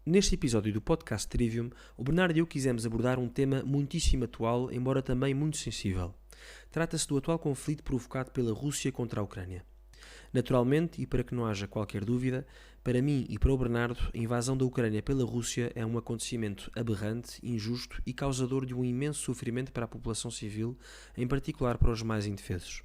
Neste episódio do podcast Trivium, o Bernardo e eu quisemos abordar um tema muitíssimo atual, embora também muito sensível. Trata-se do atual conflito provocado pela Rússia contra a Ucrânia. Naturalmente, e para que não haja qualquer dúvida, para mim e para o Bernardo, a invasão da Ucrânia pela Rússia é um acontecimento aberrante, injusto e causador de um imenso sofrimento para a população civil, em particular para os mais indefesos.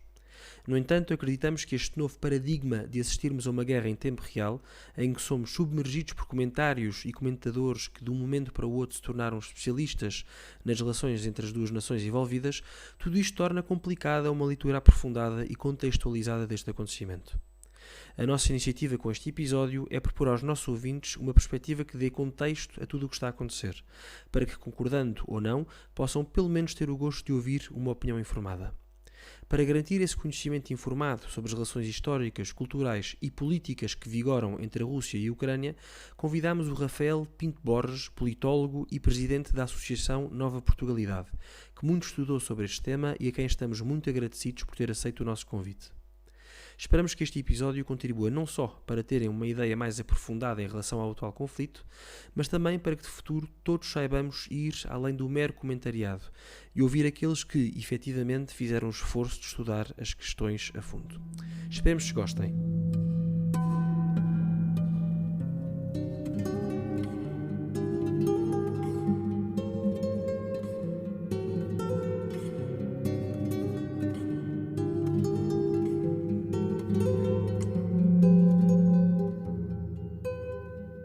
No entanto, acreditamos que este novo paradigma de assistirmos a uma guerra em tempo real, em que somos submergidos por comentários e comentadores que de um momento para o outro se tornaram especialistas nas relações entre as duas nações envolvidas, tudo isto torna complicada uma leitura aprofundada e contextualizada deste acontecimento. A nossa iniciativa com este episódio é propor aos nossos ouvintes uma perspectiva que dê contexto a tudo o que está a acontecer, para que, concordando ou não, possam pelo menos ter o gosto de ouvir uma opinião informada. Para garantir esse conhecimento informado sobre as relações históricas, culturais e políticas que vigoram entre a Rússia e a Ucrânia, convidamos o Rafael Pinto Borges, politólogo e presidente da Associação Nova Portugalidade, que muito estudou sobre este tema e a quem estamos muito agradecidos por ter aceito o nosso convite. Esperamos que este episódio contribua não só para terem uma ideia mais aprofundada em relação ao atual conflito, mas também para que de futuro todos saibamos ir além do mero comentariado e ouvir aqueles que, efetivamente, fizeram o esforço de estudar as questões a fundo. Esperemos que gostem.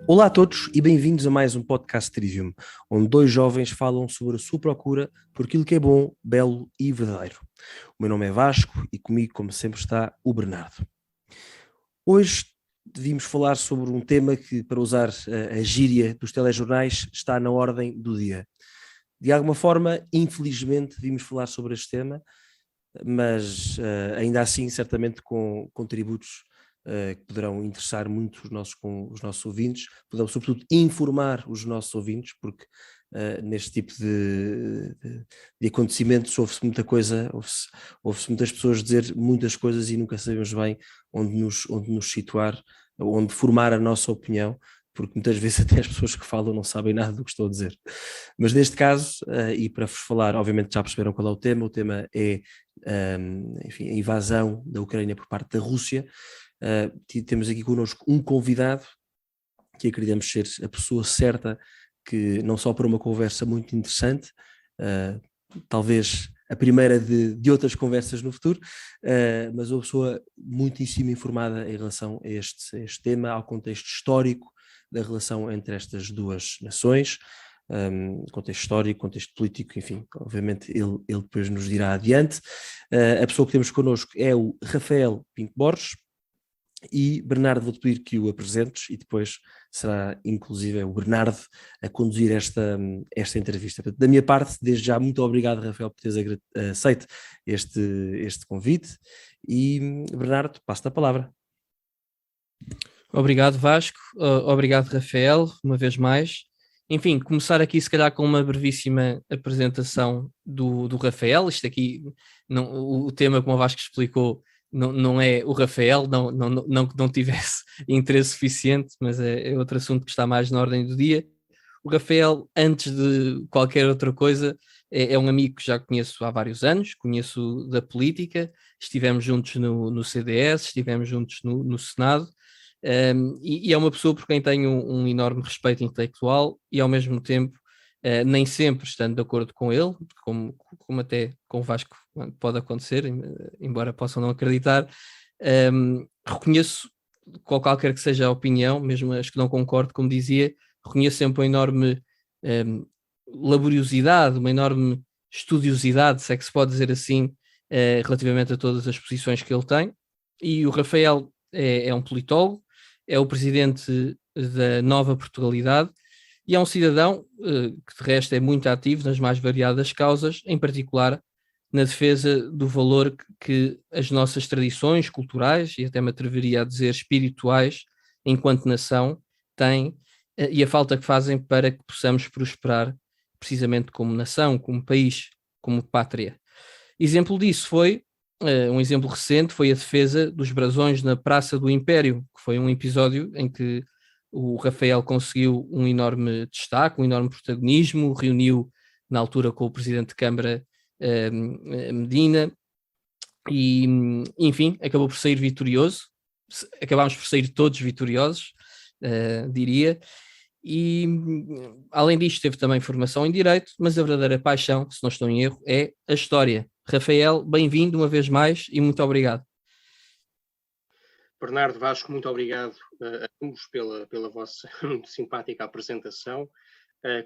Olá a todos e bem-vindos a mais um podcast Trivium, onde dois jovens falam sobre a sua procura por aquilo que é bom, belo e verdadeiro. O meu nome é Vasco e comigo, como sempre, está o Bernardo. Hoje devíamos falar sobre um tema que, para usar a gíria dos telejornais, está na ordem do dia. De alguma forma, infelizmente, devíamos falar sobre este tema, mas ainda assim, certamente com contributos que poderão interessar muito os nossos ouvintes, poderão sobretudo informar os nossos ouvintes, porque neste tipo de acontecimentos ouve-se muita coisa, ouve-se muitas pessoas dizer muitas coisas e nunca sabemos bem onde nos situar, onde formar a nossa opinião, porque muitas vezes até as pessoas que falam não sabem nada do que estou a dizer. Mas neste caso, e para vos falar, obviamente já perceberam qual é o tema é enfim, a invasão da Ucrânia por parte da Rússia. Temos aqui connosco um convidado que acreditamos ser a pessoa certa, que não só para uma conversa muito interessante, talvez a primeira de outras conversas no futuro, mas uma pessoa muitíssimo informada em relação a este tema, ao contexto histórico da relação entre estas duas nações, contexto histórico, contexto político, enfim, obviamente ele depois nos dirá adiante. A pessoa que temos connosco é o Rafael Pinto Borges. E Bernardo, vou-te pedir que o apresentes e depois será inclusive o Bernardo a conduzir esta entrevista. Da minha parte, desde já, muito obrigado, Rafael, por teres aceito este convite e Bernardo, passo-te a palavra. Obrigado, Vasco. Obrigado, Rafael, uma vez mais. Enfim, começar aqui se calhar com uma brevíssima apresentação do Rafael. Isto aqui, o tema, como o Vasco explicou, não é o Rafael, não que não tivesse interesse suficiente, mas é outro assunto que está mais na ordem do dia. O Rafael, antes de qualquer outra coisa, é um amigo que já conheço há vários anos, conheço da política, estivemos juntos no CDS, estivemos juntos no Senado, e é uma pessoa por quem tenho um enorme respeito intelectual e ao mesmo tempo nem sempre estando de acordo com ele, como até com o Vasco pode acontecer, embora possam não acreditar, reconheço qualquer que seja a opinião, mesmo as que não concordo, como dizia, reconheço sempre uma enorme laboriosidade, uma enorme estudiosidade, se é que se pode dizer assim, relativamente a todas as posições que ele tem. E o Rafael é um politólogo, é o presidente da Nova Portugalidade e é um cidadão que de resto é muito ativo nas mais variadas causas, em particular na defesa do valor que as nossas tradições culturais, e até me atreveria a dizer espirituais, enquanto nação, têm e a falta que fazem para que possamos prosperar precisamente como nação, como país, como pátria. Exemplo disso foi um exemplo recente foi a defesa dos brasões na Praça do Império, que foi um episódio em que o Rafael conseguiu um enorme destaque, um enorme protagonismo, reuniu na altura com o Presidente de Câmara Medina e, enfim, acabou por sair vitorioso. Acabámos por sair todos vitoriosos, diria. E além disto teve também formação em Direito, mas a verdadeira paixão, se não estou em erro, é a história. Rafael, bem-vindo uma vez mais e muito obrigado. Bernardo, Vasco, muito obrigado a ambos pela vossa muito simpática apresentação,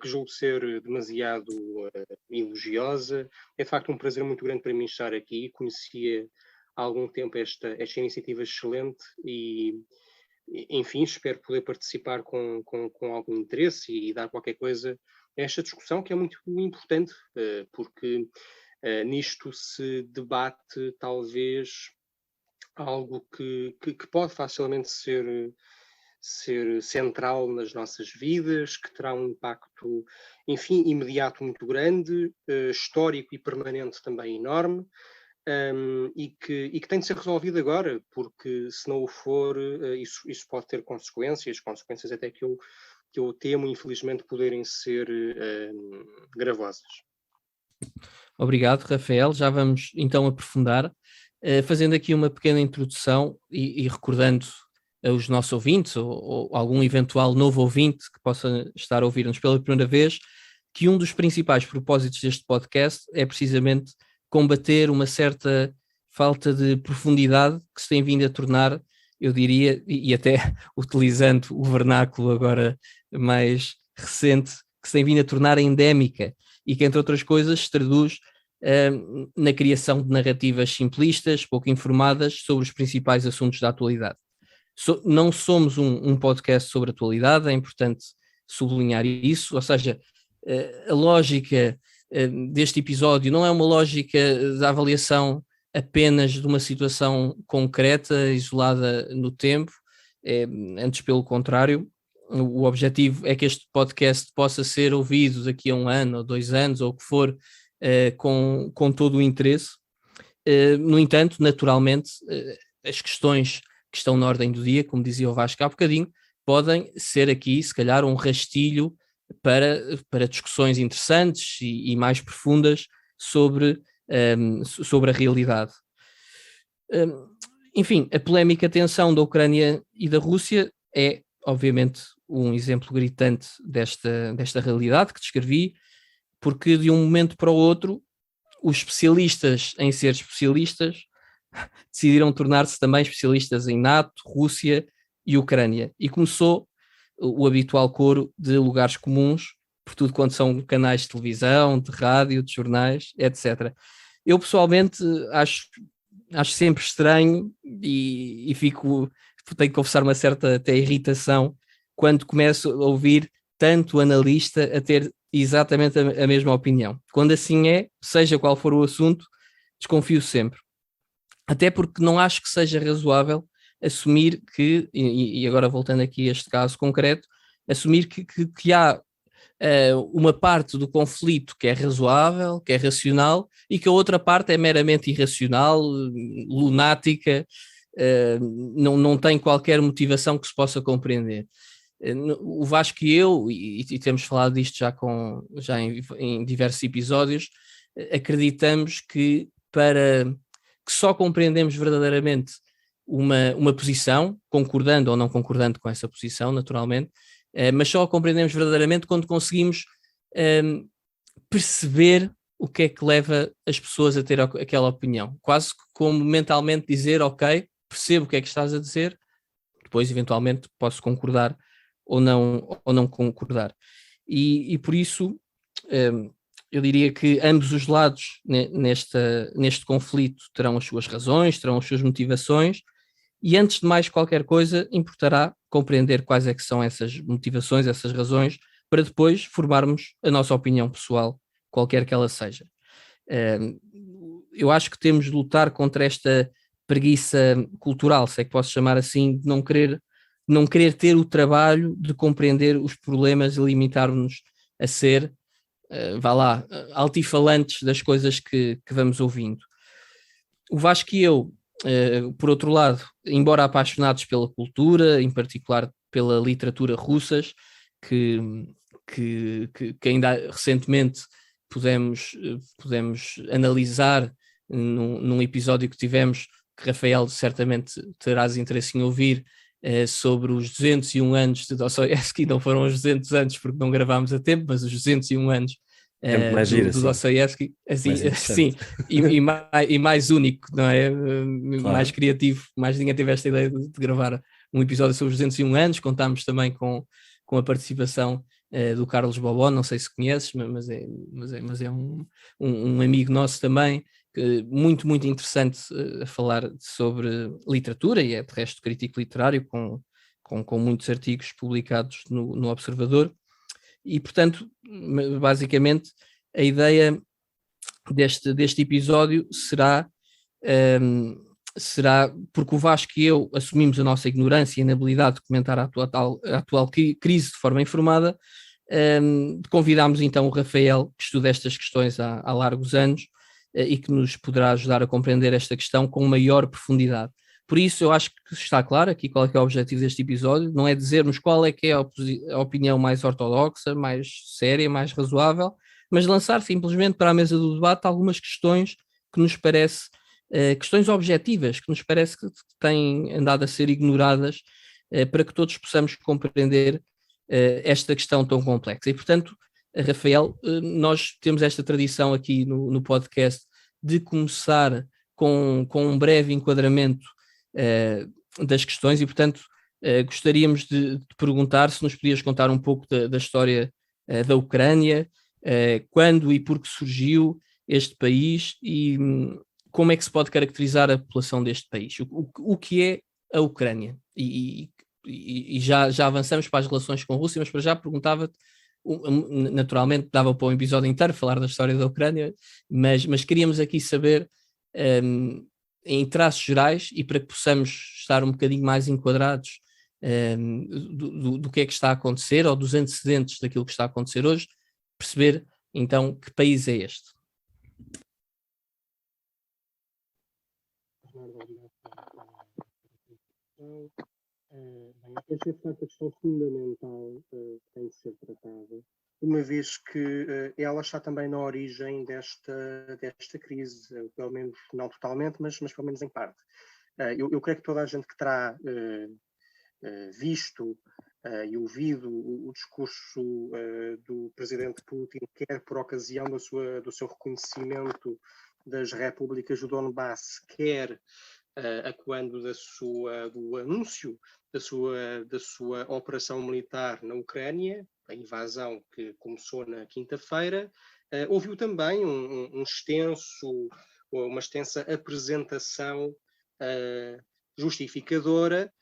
que julgo ser demasiado elogiosa. É de facto um prazer muito grande para mim estar aqui. Conhecia há algum tempo esta iniciativa excelente e, enfim, espero poder participar com algum interesse e dar qualquer coisa a esta discussão, que é muito importante, porque nisto se debate talvez algo que pode facilmente ser central nas nossas vidas, que terá um impacto, enfim, imediato muito grande, histórico e permanente também enorme, e que tem de ser resolvido agora, porque se não o for, isso pode ter consequências até que eu temo, infelizmente, poderem ser gravosas. Obrigado, Rafael. Já vamos então aprofundar, fazendo aqui uma pequena introdução e recordando aos nossos ouvintes ou algum eventual novo ouvinte que possa estar a ouvir-nos pela primeira vez, que um dos principais propósitos deste podcast é precisamente combater uma certa falta de profundidade que se tem vindo a tornar, eu diria, e até utilizando o vernáculo agora mais recente, que se tem vindo a tornar endémica e que, entre outras coisas, se traduz na criação de narrativas simplistas, pouco informadas sobre os principais assuntos da atualidade. Não somos um podcast sobre atualidade, é importante sublinhar isso, ou seja, a lógica deste episódio não é uma lógica da avaliação apenas de uma situação concreta, isolada no tempo, antes pelo contrário. O objetivo é que este podcast possa ser ouvido daqui a 1 ano ou 2 anos, ou o que for, com todo o interesse. No entanto, naturalmente, as questões que estão na ordem do dia, como dizia o Vasco há bocadinho, podem ser aqui, se calhar, um rastilho para discussões interessantes e mais profundas sobre a realidade. Enfim, a polémica tensão da Ucrânia e da Rússia é, obviamente, um exemplo gritante desta realidade que descrevi, porque de um momento para o outro, os especialistas em ser especialistas decidiram tornar-se também especialistas em NATO, Rússia e Ucrânia. E começou o habitual coro de lugares comuns, por tudo quanto são canais de televisão, de rádio, de jornais, etc. Eu, pessoalmente, acho sempre estranho e tenho que confessar uma certa até irritação quando começo a ouvir tanto analista a ter exatamente a mesma opinião. Quando assim é, seja qual for o assunto, desconfio sempre. Até porque não acho que seja razoável assumir que, e agora voltando aqui a este caso concreto, assumir que há uma parte do conflito que é razoável, que é racional, e que a outra parte é meramente irracional, lunática, não tem qualquer motivação que se possa compreender. O Vasco e eu, e temos falado disto já em diversos episódios, acreditamos que só compreendemos verdadeiramente uma posição, concordando ou não concordando com essa posição, naturalmente, mas só compreendemos verdadeiramente quando conseguimos perceber o que é que leva as pessoas a ter aquela opinião. Quase como mentalmente dizer, ok, percebo o que é que estás a dizer, depois eventualmente posso concordar ou não concordar. E por isso eu diria que ambos os lados neste conflito terão as suas razões, terão as suas motivações, e antes de mais qualquer coisa importará compreender quais é que são essas motivações, essas razões, para depois formarmos a nossa opinião pessoal, qualquer que ela seja. Eu acho que temos de lutar contra esta preguiça cultural, se é que posso chamar assim, de não querer ter o trabalho de compreender os problemas e limitar-nos a ser, altifalantes das coisas que vamos ouvindo. O Vasco e eu, por outro lado, embora apaixonados pela cultura, em particular pela literatura russas, que ainda recentemente pudemos analisar num episódio que tivemos, que Rafael certamente terás interesse em ouvir, sobre os 201 anos de Dostoiévski. Não foram os 200 anos porque não gravámos a tempo, mas os 201 anos do Dostoiévski, assim, sim, e mais único, não é? Claro. Mais criativo. Mais ninguém teve esta ideia de gravar um episódio sobre os 201 anos. Contámos também com a participação do Carlos Bobó, não sei se conheces, mas é um amigo nosso também, muito, muito interessante a falar sobre literatura, e é de resto crítico literário, com muitos artigos publicados no Observador. E, portanto, basicamente, a ideia deste episódio será porque o Vasco e eu assumimos a nossa ignorância e inabilidade de comentar a atual crise de forma informada. Convidámos então o Rafael, que estuda estas questões há largos anos, e que nos poderá ajudar a compreender esta questão com maior profundidade. Por isso, eu acho que está claro aqui qual é que é o objetivo deste episódio. Não é dizermos qual é que é a opinião mais ortodoxa, mais séria, mais razoável, mas lançar simplesmente para a mesa do debate algumas questões que nos parece, questões objetivas, que nos parece que têm andado a ser ignoradas, para que todos possamos compreender esta questão tão complexa. E, portanto, Rafael, nós temos esta tradição aqui no podcast de começar com um breve enquadramento das questões, e, portanto, gostaríamos de perguntar se nos podias contar um pouco da história da Ucrânia, quando e por que surgiu este país, e como é que se pode caracterizar a população deste país. O que é a Ucrânia? E já avançamos para as relações com a Rússia, mas para já perguntava-te, naturalmente dava para um episódio inteiro falar da história da Ucrânia, mas queríamos aqui saber, em traços gerais, e para que possamos estar um bocadinho mais enquadrados do que é que está a acontecer, ou dos antecedentes daquilo que está a acontecer hoje, perceber então que país é este. Esta é, de facto, a questão fundamental que tem de ser tratada, uma vez que ela está também na origem desta crise, pelo menos não totalmente, mas pelo menos em parte. Eu creio que toda a gente que terá visto e ouvido o discurso do presidente Putin, quer por ocasião do seu reconhecimento das repúblicas do Donbass, quer a quando do anúncio da sua operação militar na Ucrânia, a invasão que começou na quinta-feira, ouviu também uma extensa apresentação justificadora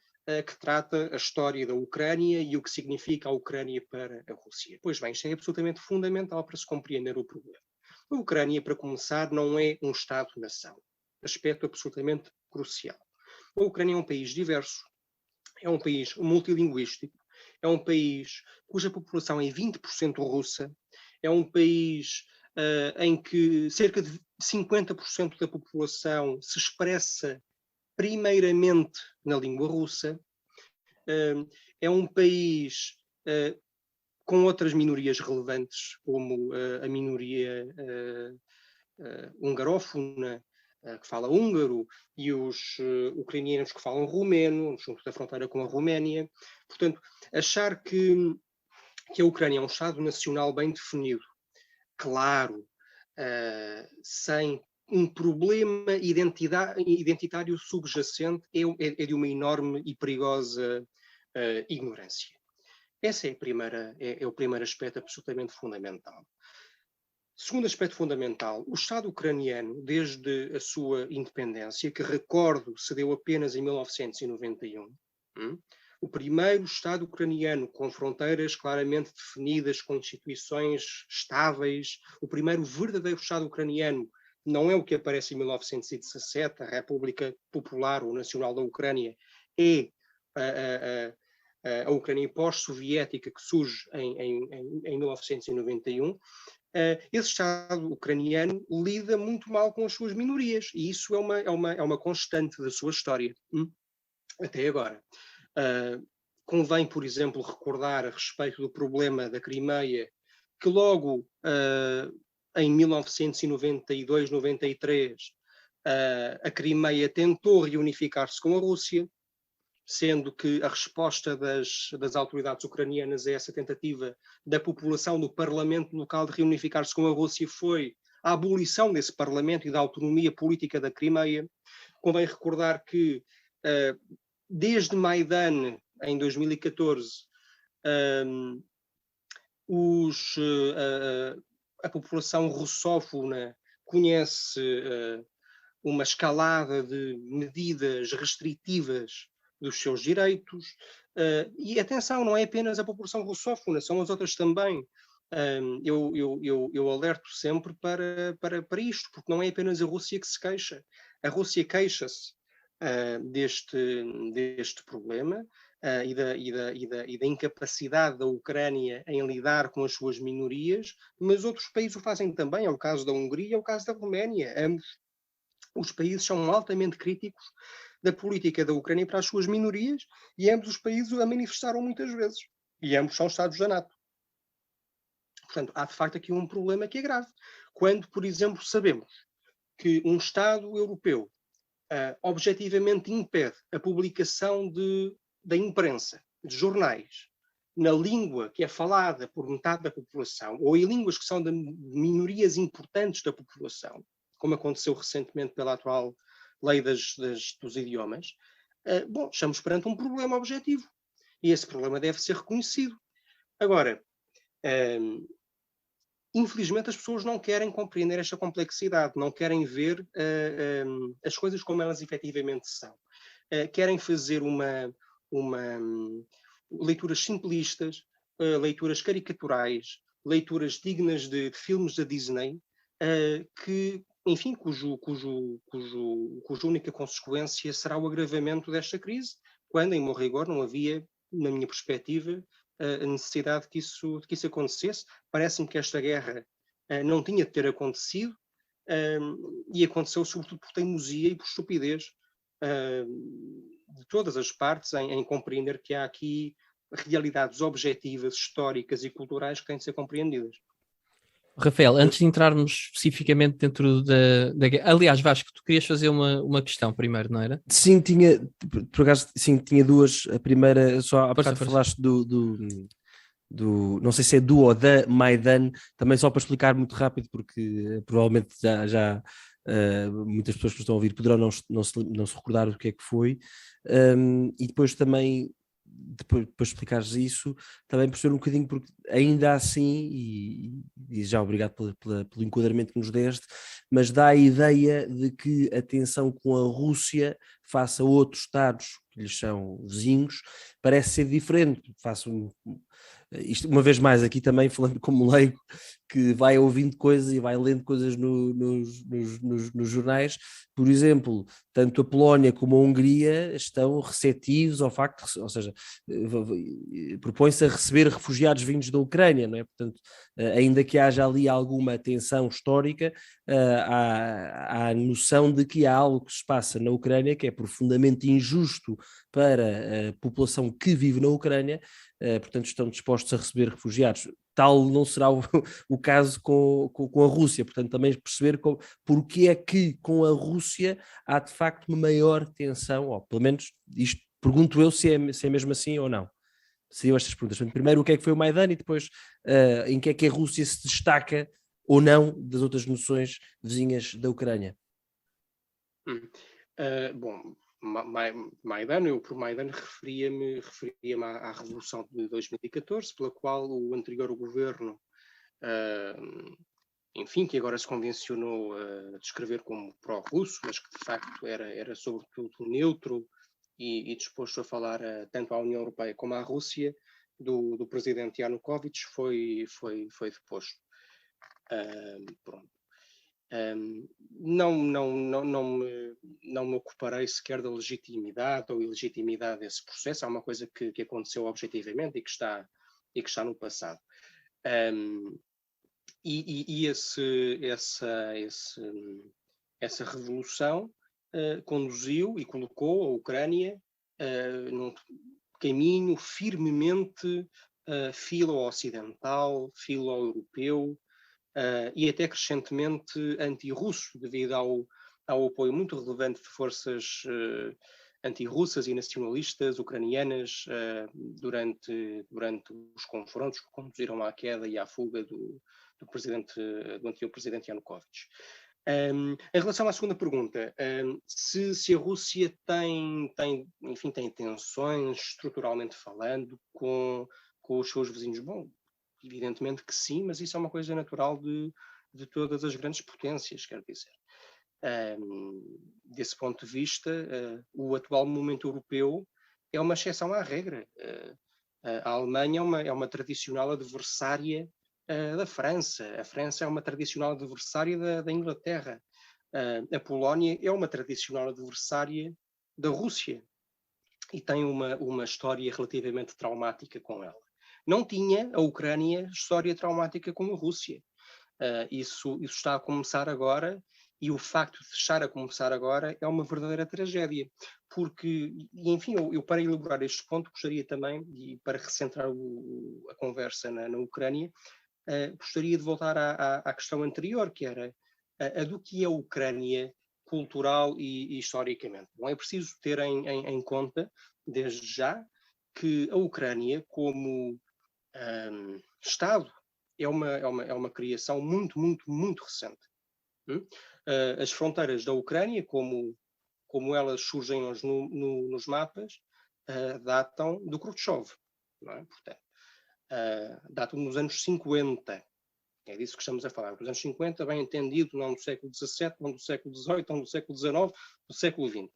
que trata a história da Ucrânia e o que significa a Ucrânia para a Rússia. Pois bem, isto é absolutamente fundamental para se compreender o problema. A Ucrânia, para começar, não é um Estado-nação. Aspecto absolutamente crucial. A Ucrânia é um país diverso, é um país multilinguístico, é um país cuja população é 20% russa, é um país em que cerca de 50% da população se expressa primeiramente na língua russa, é um país com outras minorias relevantes, como a minoria hungarófona, que fala húngaro, e os ucranianos que falam romeno, junto da fronteira com a Roménia. Portanto, achar que a Ucrânia é um Estado nacional bem definido, claro, sem um problema identitário subjacente, é de uma enorme e perigosa ignorância. Esse é o primeiro aspecto absolutamente fundamental. Segundo aspecto fundamental, o Estado ucraniano, desde a sua independência, que recordo se deu apenas em 1991, o primeiro Estado ucraniano com fronteiras claramente definidas, com instituições estáveis, o primeiro verdadeiro Estado ucraniano, não é o que aparece em 1917, a República Popular ou Nacional da Ucrânia, é a Ucrânia pós-soviética que surge em 1991. Esse Estado ucraniano lida muito mal com as suas minorias, e isso é uma constante da sua história, até agora. Convém, por exemplo, recordar a respeito do problema da Crimeia, que logo em 1992, 93, a Crimeia tentou reunificar-se com a Rússia, sendo que a resposta das autoridades ucranianas a essa tentativa da população do parlamento local de reunificar-se com a Rússia foi a abolição desse parlamento e da autonomia política da Crimeia. Convém recordar que desde Maidan, em 2014, a população russófona conhece uma escalada de medidas restritivas dos seus direitos. E atenção, não é apenas a população russófona, são as outras também. Eu alerto sempre para isto, porque não é apenas a Rússia que se queixa. A Rússia queixa-se deste problema e da incapacidade da Ucrânia em lidar com as suas minorias, mas outros países o fazem também. É o caso da Hungria, é o caso da Roménia. Ambos os países são altamente críticos da política da Ucrânia para as suas minorias e ambos os países a manifestaram muitas vezes. E ambos são Estados da NATO. Portanto, há de facto aqui um problema que é grave. Quando, por exemplo, sabemos que um Estado europeu objetivamente impede a publicação da imprensa, de jornais, na língua que é falada por metade da população, ou em línguas que são de minorias importantes da população, como aconteceu recentemente pela atual lei dos idiomas, estamos perante um problema objetivo. E esse problema deve ser reconhecido. Agora, infelizmente as pessoas não querem compreender esta complexidade, não querem ver as coisas como elas efetivamente são. Querem fazer leituras simplistas, leituras caricaturais, leituras dignas de filmes da Disney, cuja única consequência será o agravamento desta crise, quando, em meu rigor, não havia, na minha perspectiva, a necessidade que isso acontecesse. Parece-me que esta guerra não tinha de ter acontecido e aconteceu sobretudo por teimosia e por estupidez de todas as partes em compreender que há aqui realidades objetivas, históricas e culturais que têm de ser compreendidas. Rafael, antes de entrarmos especificamente dentro da guerra, aliás, Vasco, tu querias fazer uma questão primeiro, não era? Sim, por acaso, tinha duas. A primeira, só há bocado falaste do não sei se é do ou da Maidan, também só para explicar muito rápido, porque provavelmente já muitas pessoas que estão a ouvir poderão não se recordar do que é que foi, e depois também, depois explicares isso, também perceber um bocadinho, porque ainda assim, e já obrigado pelo enquadramento que nos deste, mas dá a ideia de que a tensão com a Rússia face a outros Estados que lhes são vizinhos parece ser diferente. Isto, uma vez mais, aqui também falando como leigo, que vai ouvindo coisas e vai lendo coisas nos jornais. Por exemplo, tanto a Polónia como a Hungria estão receptivos ao facto, ou seja, propõe-se a receber refugiados vindos da Ucrânia, não é? Portanto, ainda que haja ali alguma tensão histórica, há a noção de que há algo que se passa na Ucrânia que é profundamente injusto para a população que vive na Ucrânia, portanto estão dispostos a receber refugiados. Tal não será o caso com a Rússia, portanto também perceber porque é que com a Rússia há de facto uma maior tensão, ou pelo menos isto pergunto eu se é mesmo assim ou não. Seriam estas perguntas. Portanto, primeiro o que é que foi o Maidan e depois em que é que a Rússia se destaca ou não das outras nações vizinhas da Ucrânia. Bom, Maidan, eu por Maidan referia-me à Revolução de 2014, pela qual o anterior governo, enfim, que agora se convencionou a descrever como pró-russo, mas que de facto era sobretudo neutro e disposto a falar tanto à União Europeia como à Rússia, do presidente Yanukovych, foi deposto. Pronto. Não me ocuparei sequer da legitimidade ou ilegitimidade desse processo. É uma coisa que aconteceu objetivamente e que está no passado. Essa revolução conduziu e colocou a Ucrânia caminho firmemente filo-ocidental, filo-europeu e até crescentemente anti-russo, devido ao apoio muito relevante de forças anti-russas e nacionalistas ucranianas durante os confrontos que conduziram à queda e à fuga do antigo presidente Yanukovych. Em relação à segunda pergunta, se a Rússia tem tensões, estruturalmente falando, com os seus vizinhos, bom, evidentemente que sim, mas isso é uma coisa natural de todas as grandes potências, quero dizer. Desse ponto de vista, o atual momento europeu é uma exceção à regra. A Alemanha é uma tradicional adversária da França. A França é uma tradicional adversária da Inglaterra. A Polónia é uma tradicional adversária da Rússia e tem uma história relativamente traumática com ela. Não tinha a Ucrânia história traumática com a Rússia. Isso está a começar agora, e o facto de estar a começar agora é uma verdadeira tragédia, porque, enfim, eu para elaborar este ponto gostaria também, e para recentrar a conversa na Ucrânia, gostaria de voltar à questão anterior, que era a do que é a Ucrânia cultural e historicamente. Bom, é preciso ter em conta, desde já, que a Ucrânia, como Estado, é uma criação muito, muito, muito recente. As fronteiras da Ucrânia, como elas surgem hoje nos mapas, datam do Khrushchev, não é? Portanto, datam nos anos 50. É disso que estamos a falar. Nos anos 50, bem entendido, não do século XVII, não do século XVIII, não do século XIX, do século XX.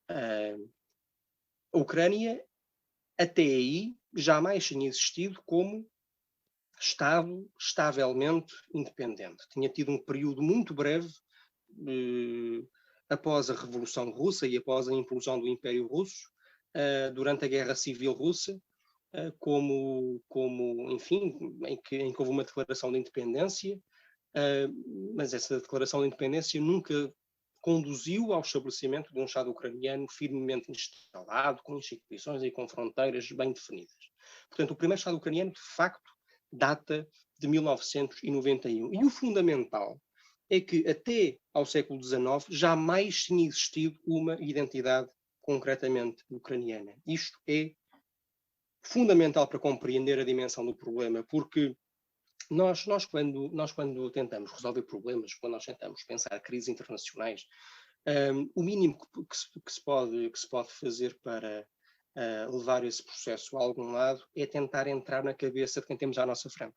A Ucrânia, até aí, jamais tinha existido como Estado estavelmente independente. Tinha tido um período muito breve após a Revolução Russa e após a implosão do Império Russo, durante a Guerra Civil Russa, enfim, em que houve uma declaração de independência, mas essa declaração de independência nunca conduziu ao estabelecimento de um Estado ucraniano firmemente instalado, com instituições e com fronteiras bem definidas. Portanto, o primeiro Estado ucraniano, de facto, data de 1991. E o fundamental é que até ao século XIX jamais tinha existido uma identidade concretamente ucraniana. Isto é fundamental para compreender a dimensão do problema, porque nós quando tentamos resolver problemas, quando nós tentamos pensar crises internacionais, o mínimo que se pode fazer para levar esse processo a algum lado é tentar entrar na cabeça de quem temos à nossa frente.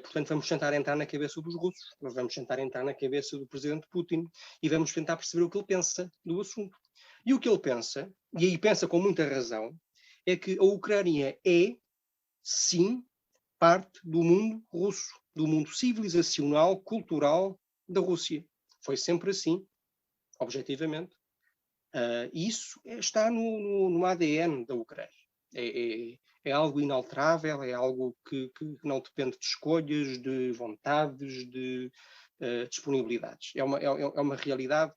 Portanto, vamos tentar entrar na cabeça dos russos, vamos tentar entrar na cabeça do presidente Putin e vamos tentar perceber o que ele pensa do assunto. E o que ele pensa, e aí pensa com muita razão, é que a Ucrânia é, sim, parte do mundo russo, do mundo civilizacional, cultural da Rússia. Foi sempre assim, objetivamente. Isso está no ADN da Ucrânia. É algo inalterável, é algo que não depende de escolhas, de vontades, de disponibilidades. É uma realidade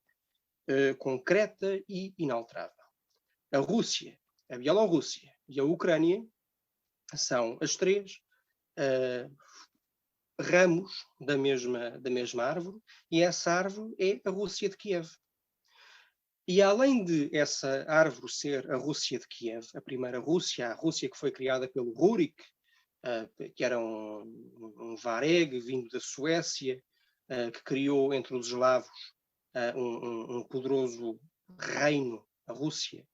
concreta e inalterável. A Rússia, a Bielorrússia e a Ucrânia são as três ramos da mesma árvore, e essa árvore é a Rússia de Kiev. E além de essa árvore ser a Rússia de Kiev, a primeira Rússia, a Rússia que foi criada pelo Rurik, que era um vareg vindo da Suécia, que criou entre os eslavos um poderoso reino, a Rússia,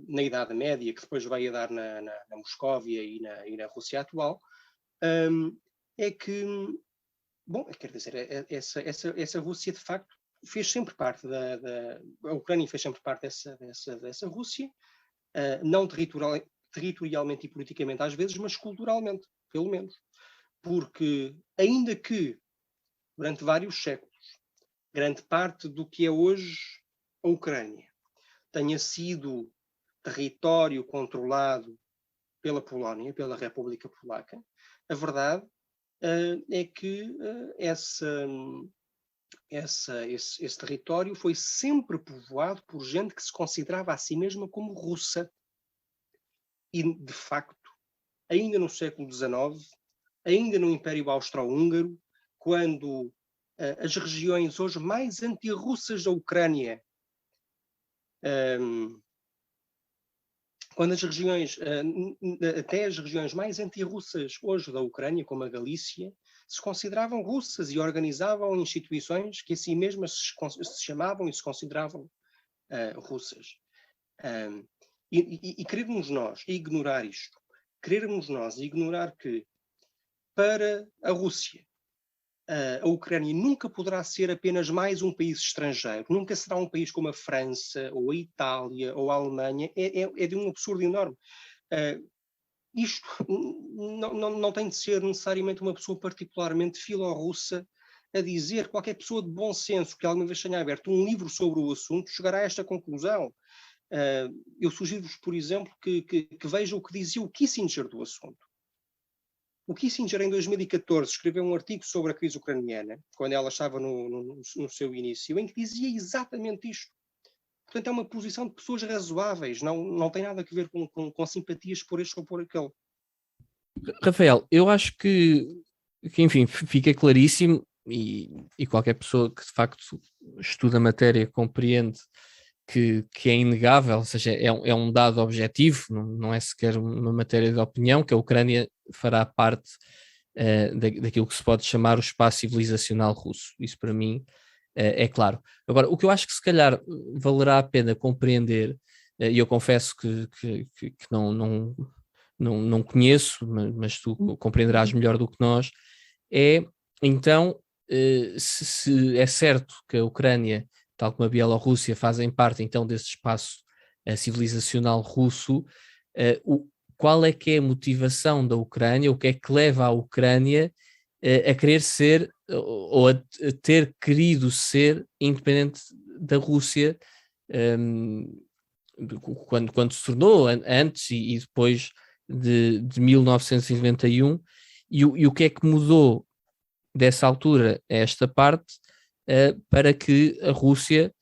na Idade Média, que depois veio a dar na Moscóvia e na Rússia atual, é que, bom, quer dizer, essa Rússia de facto fez sempre parte a Ucrânia fez sempre parte dessa Rússia, não territorialmente e politicamente às vezes, mas culturalmente, pelo menos. Porque, ainda que durante vários séculos, grande parte do que é hoje a Ucrânia tenha sido território controlado pela Polónia, pela República Polaca, a verdade é que esse território foi sempre povoado por gente que se considerava a si mesma como russa. E, de facto, ainda no século XIX, ainda no Império Austro-Húngaro, quando as regiões hoje mais anti-russas da Ucrânia, quando as regiões, até as regiões mais anti-russas hoje da Ucrânia, como a Galícia, se consideravam russas e organizavam instituições que a si mesmas se chamavam e se consideravam russas. E querermos nós ignorar isto, querermos nós ignorar que para a Rússia a Ucrânia nunca poderá ser apenas mais um país estrangeiro, nunca será um país como a França, ou a Itália, ou a Alemanha, é de um absurdo enorme. Isto não tem de ser necessariamente uma pessoa particularmente filorrussa a dizer. Qualquer pessoa de bom senso que alguma vez tenha aberto um livro sobre o assunto chegará a esta conclusão. Eu sugiro-vos, por exemplo, que vejam o que dizia o Kissinger do assunto. O Kissinger, em 2014, escreveu um artigo sobre a crise ucraniana, quando ela estava no seu início, em que dizia exatamente isto. Portanto, é uma posição de pessoas razoáveis, não tem nada a ver com simpatias por este ou por aquele. Rafael, eu acho que enfim, fica claríssimo, e qualquer pessoa que de facto estuda a matéria compreende que é inegável, ou seja, é um dado objetivo, não é sequer uma matéria de opinião, que a Ucrânia fará parte daquilo que se pode chamar o espaço civilizacional russo. Isso para mim é claro. Agora, o que eu acho que se calhar valerá a pena compreender, e eu confesso que não conheço, mas tu compreenderás melhor do que nós, é então se é certo que a Ucrânia, tal como a Bielorrússia, fazem parte então desse espaço civilizacional russo, qual é que é a motivação da Ucrânia, o que é que leva a Ucrânia a querer ser, ou a ter querido ser independente da Rússia, quando se tornou, antes e depois de 1991, e o que é que mudou dessa altura a esta parte para que a Rússia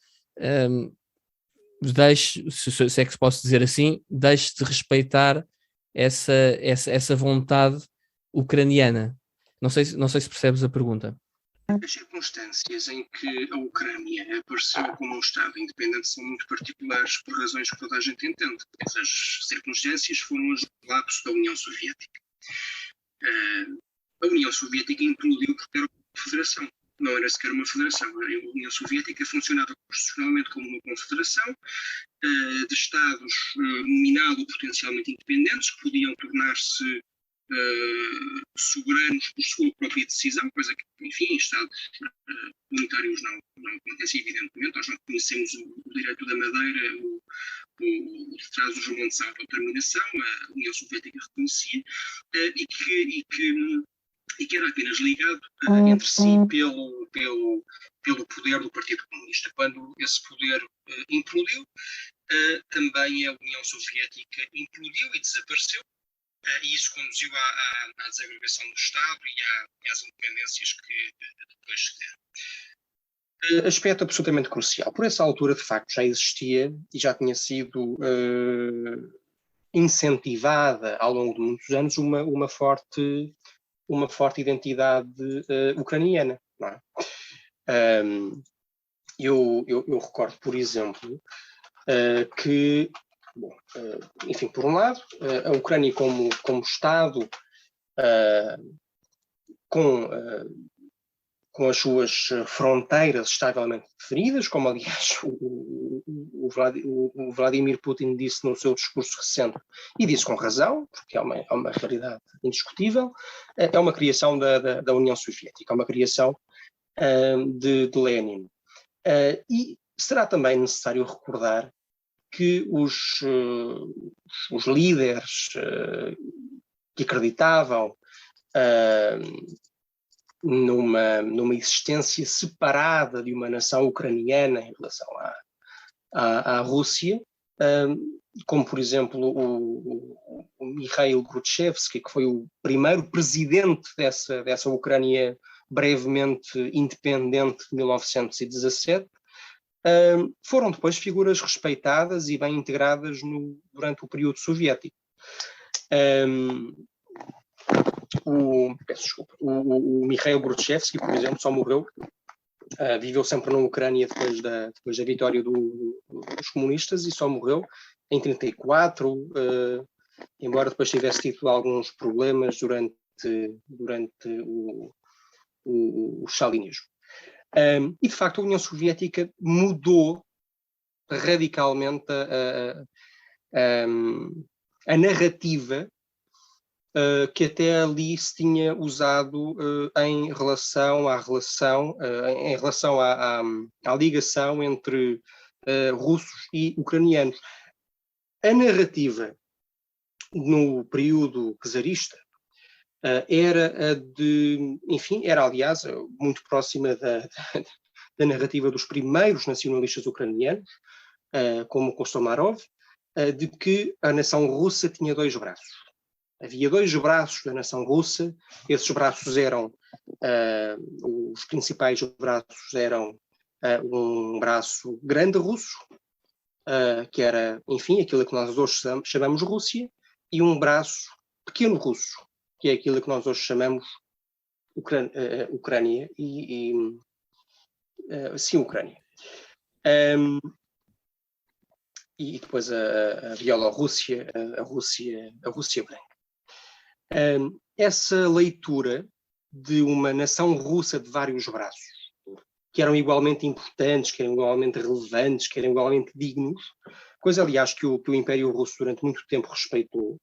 deixe, se é que se posso dizer assim, deixe de respeitar essa vontade ucraniana. Não sei se percebes a pergunta. As circunstâncias em que a Ucrânia apareceu como um Estado independente são muito particulares por razões que toda a gente entende. Essas circunstâncias foram as do colapso da União Soviética. A União Soviética implodiu porque era uma federação. Não era sequer uma federação. A União Soviética funcionava constitucionalmente como uma confederação de Estados nominado ou potencialmente independentes que podiam tornar-se soberanos por sua própria decisão, coisa que, enfim, Estados unitários não acontece, evidentemente. Nós não conhecemos o direito da Madeira, o de trás dos montes de autodeterminação, a União Soviética reconhecia, e que era apenas ligado entre si pelo poder do Partido Comunista. Quando esse poder implodiu, também a União Soviética implodiu e desapareceu, e isso conduziu à desagregação do Estado e às independências que depois se deram. Aspecto absolutamente crucial. Por essa altura, de facto, já existia e já tinha sido incentivada ao longo de muitos anos uma forte identidade ucraniana. Não é? Eu recordo, por exemplo, que, bom, enfim, por um lado, a Ucrânia como Estado, com as suas fronteiras estavelmente definidas, como aliás o Vladimir Putin disse no seu discurso recente, e disse com razão, porque é uma realidade indiscutível, é uma criação da União Soviética, é uma criação de Lenin. E será também necessário recordar que os líderes que acreditavam numa existência separada de uma nação ucraniana em relação à Rússia, como por exemplo o Mikhail Gorbachev, que foi o primeiro presidente dessa Ucrânia brevemente independente de 1917, foram depois figuras respeitadas e bem integradas durante o período soviético. O Mikhail Gorbachev, por exemplo, só morreu, viveu sempre na Ucrânia depois da vitória dos comunistas e só morreu em 1934, embora depois tivesse tido alguns problemas durante o stalinismo. E de facto a União Soviética mudou radicalmente a narrativa que até ali se tinha usado em relação à ligação entre russos e ucranianos. A narrativa no período czarista era aliás muito próxima da narrativa dos primeiros nacionalistas ucranianos, como Kostomarov, de que a nação russa tinha dois braços. Havia dois braços da nação russa. Esses braços eram, os principais braços eram um braço grande russo, que era, enfim, aquilo que nós hoje chamamos Rússia, e um braço pequeno russo, que é aquilo que nós hoje chamamos Ucrânia, Ucrânia. E depois a Bielorrússia, a Rússia branca. Essa leitura de uma nação russa de vários braços, que eram igualmente importantes, que eram igualmente relevantes, que eram igualmente dignos, coisa, aliás, que o Império Russo durante muito tempo respeitou,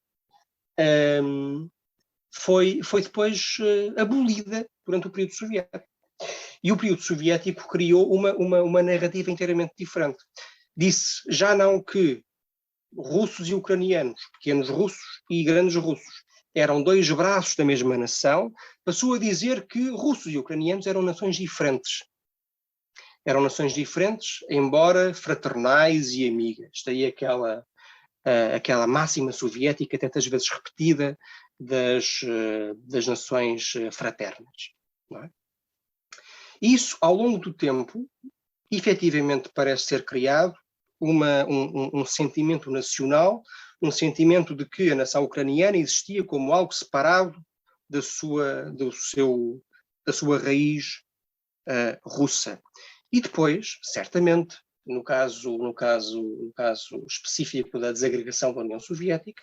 foi depois abolida durante o período soviético. E o período soviético criou uma narrativa inteiramente diferente. Disse já não que russos e ucranianos, pequenos russos e grandes russos, eram dois braços da mesma nação, passou a dizer que russos e ucranianos eram nações diferentes. Eram nações diferentes, embora fraternais e amigas. Daí aquela máxima soviética, tantas vezes repetida, das nações fraternas. Não é? Isso, ao longo do tempo, efetivamente parece ser criado um sentimento nacional, um sentimento de que a nação ucraniana existia como algo separado da sua raiz russa. E depois, certamente, no caso específico da desagregação da União Soviética,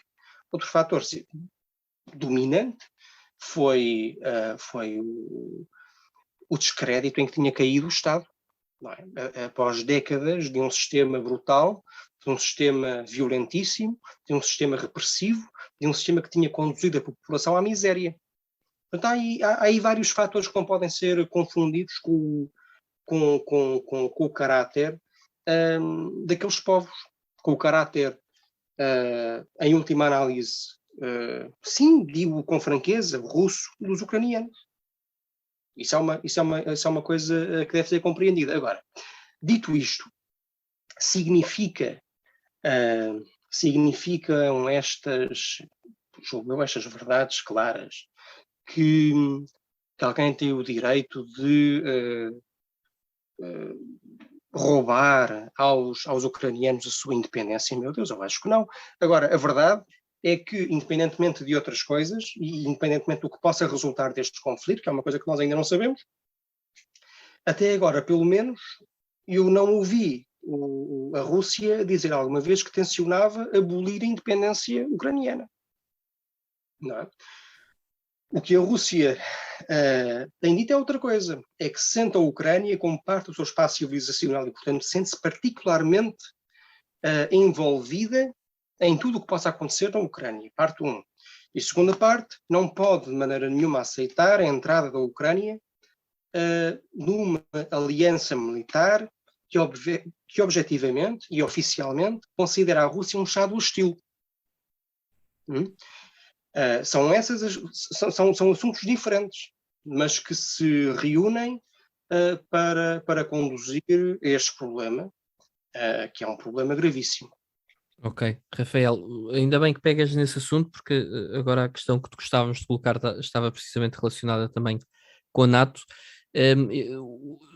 outro fator dominante foi o descrédito em que tinha caído o Estado. Não é? Após décadas de um sistema brutal, de um sistema violentíssimo, de um sistema repressivo, de um sistema que tinha conduzido a população à miséria. Portanto, há aí vários fatores que não podem ser confundidos com o caráter daqueles povos, com o caráter, em última análise, sim, digo com franqueza, russo dos ucranianos. Isso é uma coisa que deve ser compreendida. Agora, dito isto, significam estas verdades claras que alguém tem o direito de roubar aos ucranianos a sua independência? Meu Deus, eu acho que não. Agora, a verdade é que, independentemente de outras coisas, e independentemente do que possa resultar deste conflito, que é uma coisa que nós ainda não sabemos, até agora, pelo menos, eu não ouvi a Rússia dizer alguma vez que tencionava abolir a independência ucraniana. Não é? O que a Rússia tem dito é outra coisa, é que sente a Ucrânia como parte do seu espaço civilizacional e, portanto, sente-se particularmente envolvida em tudo o que possa acontecer na Ucrânia, parte 1. E segunda parte, não pode de maneira nenhuma aceitar a entrada da Ucrânia numa aliança militar que objetivamente e oficialmente considera a Rússia um Estado hostil. São assuntos diferentes, mas que se reúnem para conduzir este problema, que é um problema gravíssimo. Ok, Rafael, ainda bem que pegas nesse assunto, porque agora a questão que tu gostávamos de colocar estava precisamente relacionada também com a NATO.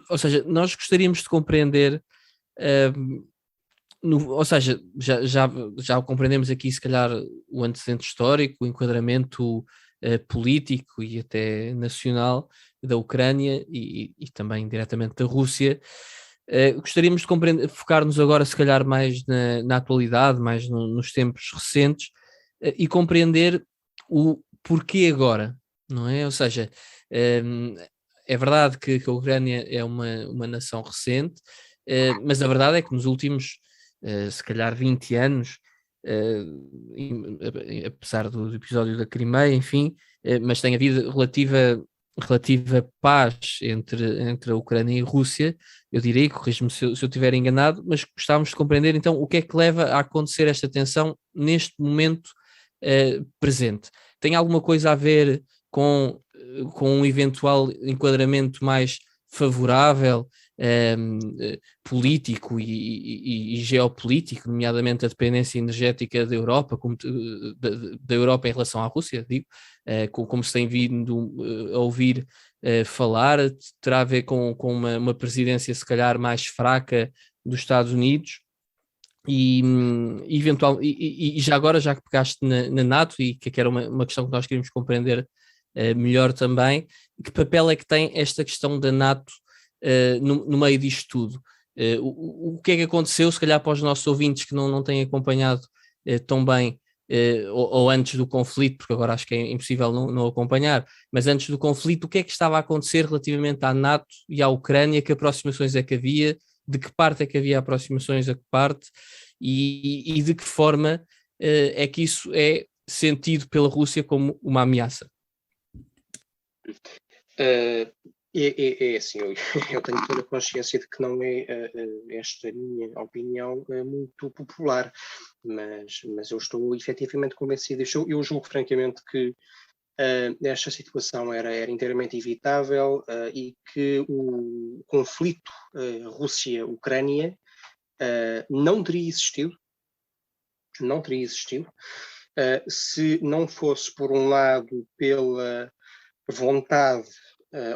Ou seja, nós gostaríamos de compreender, ou seja, já compreendemos aqui se calhar o antecedente histórico, o enquadramento político e até nacional da Ucrânia e também diretamente da Rússia. Gostaríamos de compreender, focar-nos agora se calhar mais na atualidade, mais nos tempos recentes, e compreender o porquê agora, não é? Ou seja, é verdade que a Ucrânia é uma nação recente, mas a verdade é que nos últimos, se calhar 20 anos, apesar do episódio da Crimeia, enfim, mas tem havido relativa paz entre a Ucrânia e a Rússia, eu direi, corrijo-me se eu estiver enganado, mas gostávamos de compreender então o que é que leva a acontecer esta tensão neste momento presente. Tem alguma coisa a ver com um eventual enquadramento mais favorável, político e geopolítico, nomeadamente a dependência energética da Europa, da Europa em relação à Rússia, digo, como se tem vindo a ouvir falar, terá a ver com uma presidência se calhar mais fraca dos Estados Unidos. E já agora, já que pegaste na NATO, e que era uma questão que nós queríamos compreender melhor também, que papel é que tem esta questão da NATO no meio disto tudo? O que é que aconteceu, se calhar para os nossos ouvintes que não têm acompanhado tão bem, ou antes do conflito, porque agora acho que é impossível não acompanhar, mas antes do conflito, o que é que estava a acontecer relativamente à NATO e à Ucrânia? Que aproximações é que havia? De que parte é que havia aproximações, a que parte, e de que forma é que isso é sentido pela Rússia como uma ameaça? É assim, eu tenho toda a consciência de que não é esta minha opinião muito popular, mas eu estou efetivamente convencido. Eu julgo francamente que esta situação era inteiramente evitável e que o conflito Rússia-Ucrânia não teria existido se não fosse, por um lado, pela vontade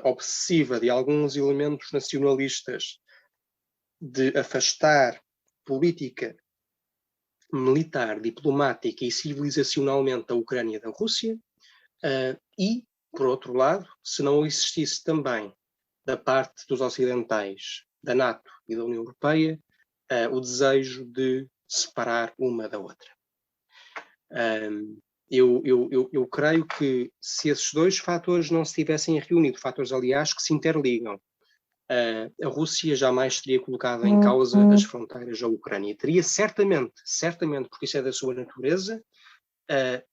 obsessiva de alguns elementos nacionalistas de afastar política, militar, diplomática e civilizacionalmente a Ucrânia da Rússia, e, por outro lado, se não existisse também da parte dos ocidentais, da NATO e da União Europeia, o desejo de separar uma da outra. Eu creio que se esses dois fatores não se tivessem reunido, fatores, aliás, que se interligam, a Rússia jamais teria colocado em causa as fronteiras da Ucrânia. Teria certamente, porque isso é da sua natureza,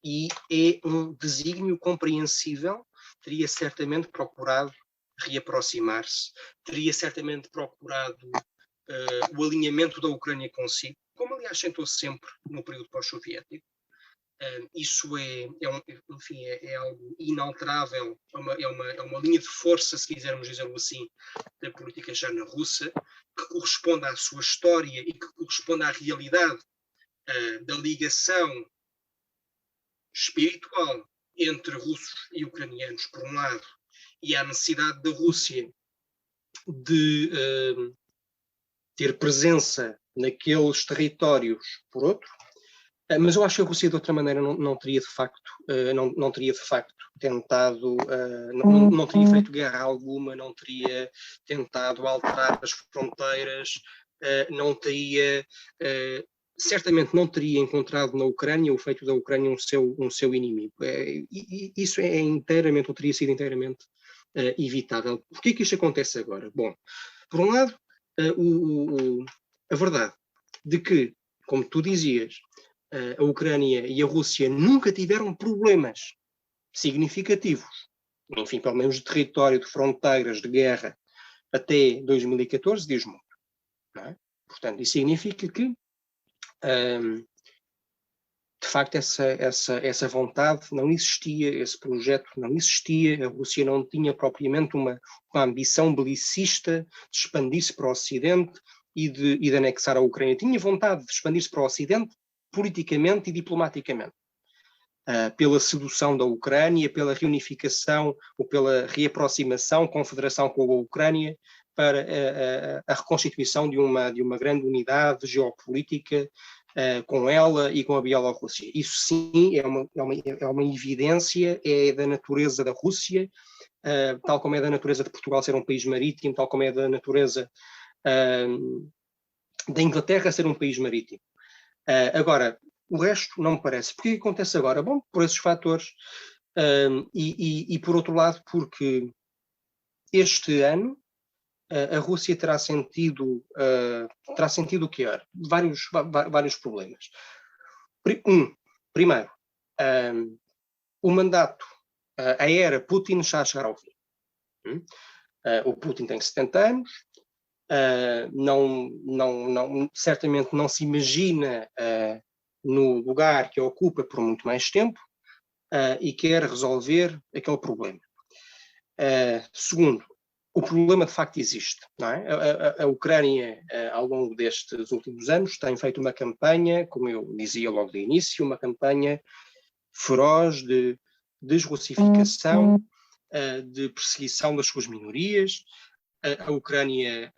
e é um desígnio compreensível, teria certamente procurado reaproximar-se, teria certamente procurado o alinhamento da Ucrânia consigo, como aliás tentou sempre no período pós-soviético. Isso enfim, é algo inalterável, é uma linha de força, se quisermos dizê-lo assim, da política externa russa, que corresponde à sua história e que corresponde à realidade da ligação espiritual entre russos e ucranianos, por um lado, e à necessidade da Rússia de ter presença naqueles territórios, por outro. Mas eu acho que a Rússia de outra maneira não teria de facto tentado, não teria feito guerra alguma, não teria tentado alterar as fronteiras, certamente não teria encontrado na Ucrânia o feito da Ucrânia um seu inimigo. Isso inteiramente, ou teria sido inteiramente evitável. Por que isto acontece agora? Bom, por um lado, a verdade de que, como tu dizias, a Ucrânia e a Rússia nunca tiveram problemas significativos, enfim, pelo menos de território, de fronteiras, de guerra, até 2014, diz muito. Não é? Portanto, isso significa que, de facto, essa vontade não existia, esse projeto não existia, a Rússia não tinha propriamente uma ambição belicista de expandir-se para o Ocidente e de anexar a Ucrânia. Tinha vontade de expandir-se para o Ocidente politicamente e diplomaticamente. pela sedução da Ucrânia, pela reunificação ou pela reaproximação, confederação com a Ucrânia, para a reconstituição de uma grande unidade geopolítica com ela e com a Bielorrússia. Isso sim é uma evidência, é da natureza da Rússia, tal como é da natureza de Portugal ser um país marítimo, tal como é da natureza da Inglaterra ser um país marítimo. Agora, o resto não me parece. Porquê que acontece agora? Bom, por esses fatores e por outro lado, porque este ano a Rússia terá sentido o quê? Vários problemas. Primeiro, o mandato, a era Putin já chegará ao fim. O Putin tem 70 anos, certamente não se imagina no lugar que ocupa por muito mais tempo e quer resolver aquele problema. Segundo, o problema de facto existe, não é? A Ucrânia, ao longo destes últimos anos, tem feito uma campanha, como eu dizia logo de início, uma campanha feroz de desrussificação, de perseguição das suas minorias. A Ucrânia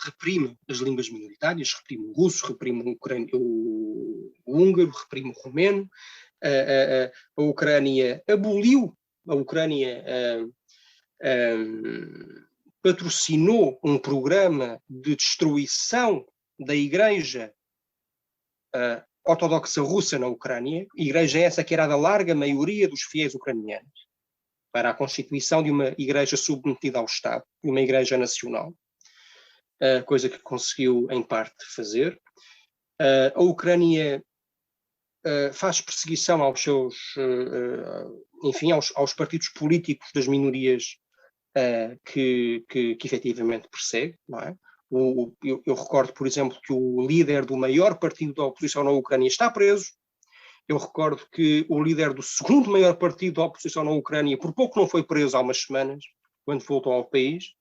reprime as línguas minoritárias, reprime o russo, reprime o húngaro, reprime o romeno. A Ucrânia aboliu, patrocinou um programa de destruição da Igreja ortodoxa russa na Ucrânia, igreja essa que era da larga maioria dos fiéis ucranianos, para a constituição de uma igreja submetida ao Estado, uma igreja nacional, coisa que conseguiu em parte fazer. A Ucrânia faz perseguição aos seus, aos partidos políticos das minorias que efetivamente persegue, não é? Eu recordo, por exemplo, que o líder do maior partido da oposição na Ucrânia está preso. Eu recordo que o líder do segundo maior partido da oposição na Ucrânia por pouco não foi preso há umas semanas, quando voltou ao país.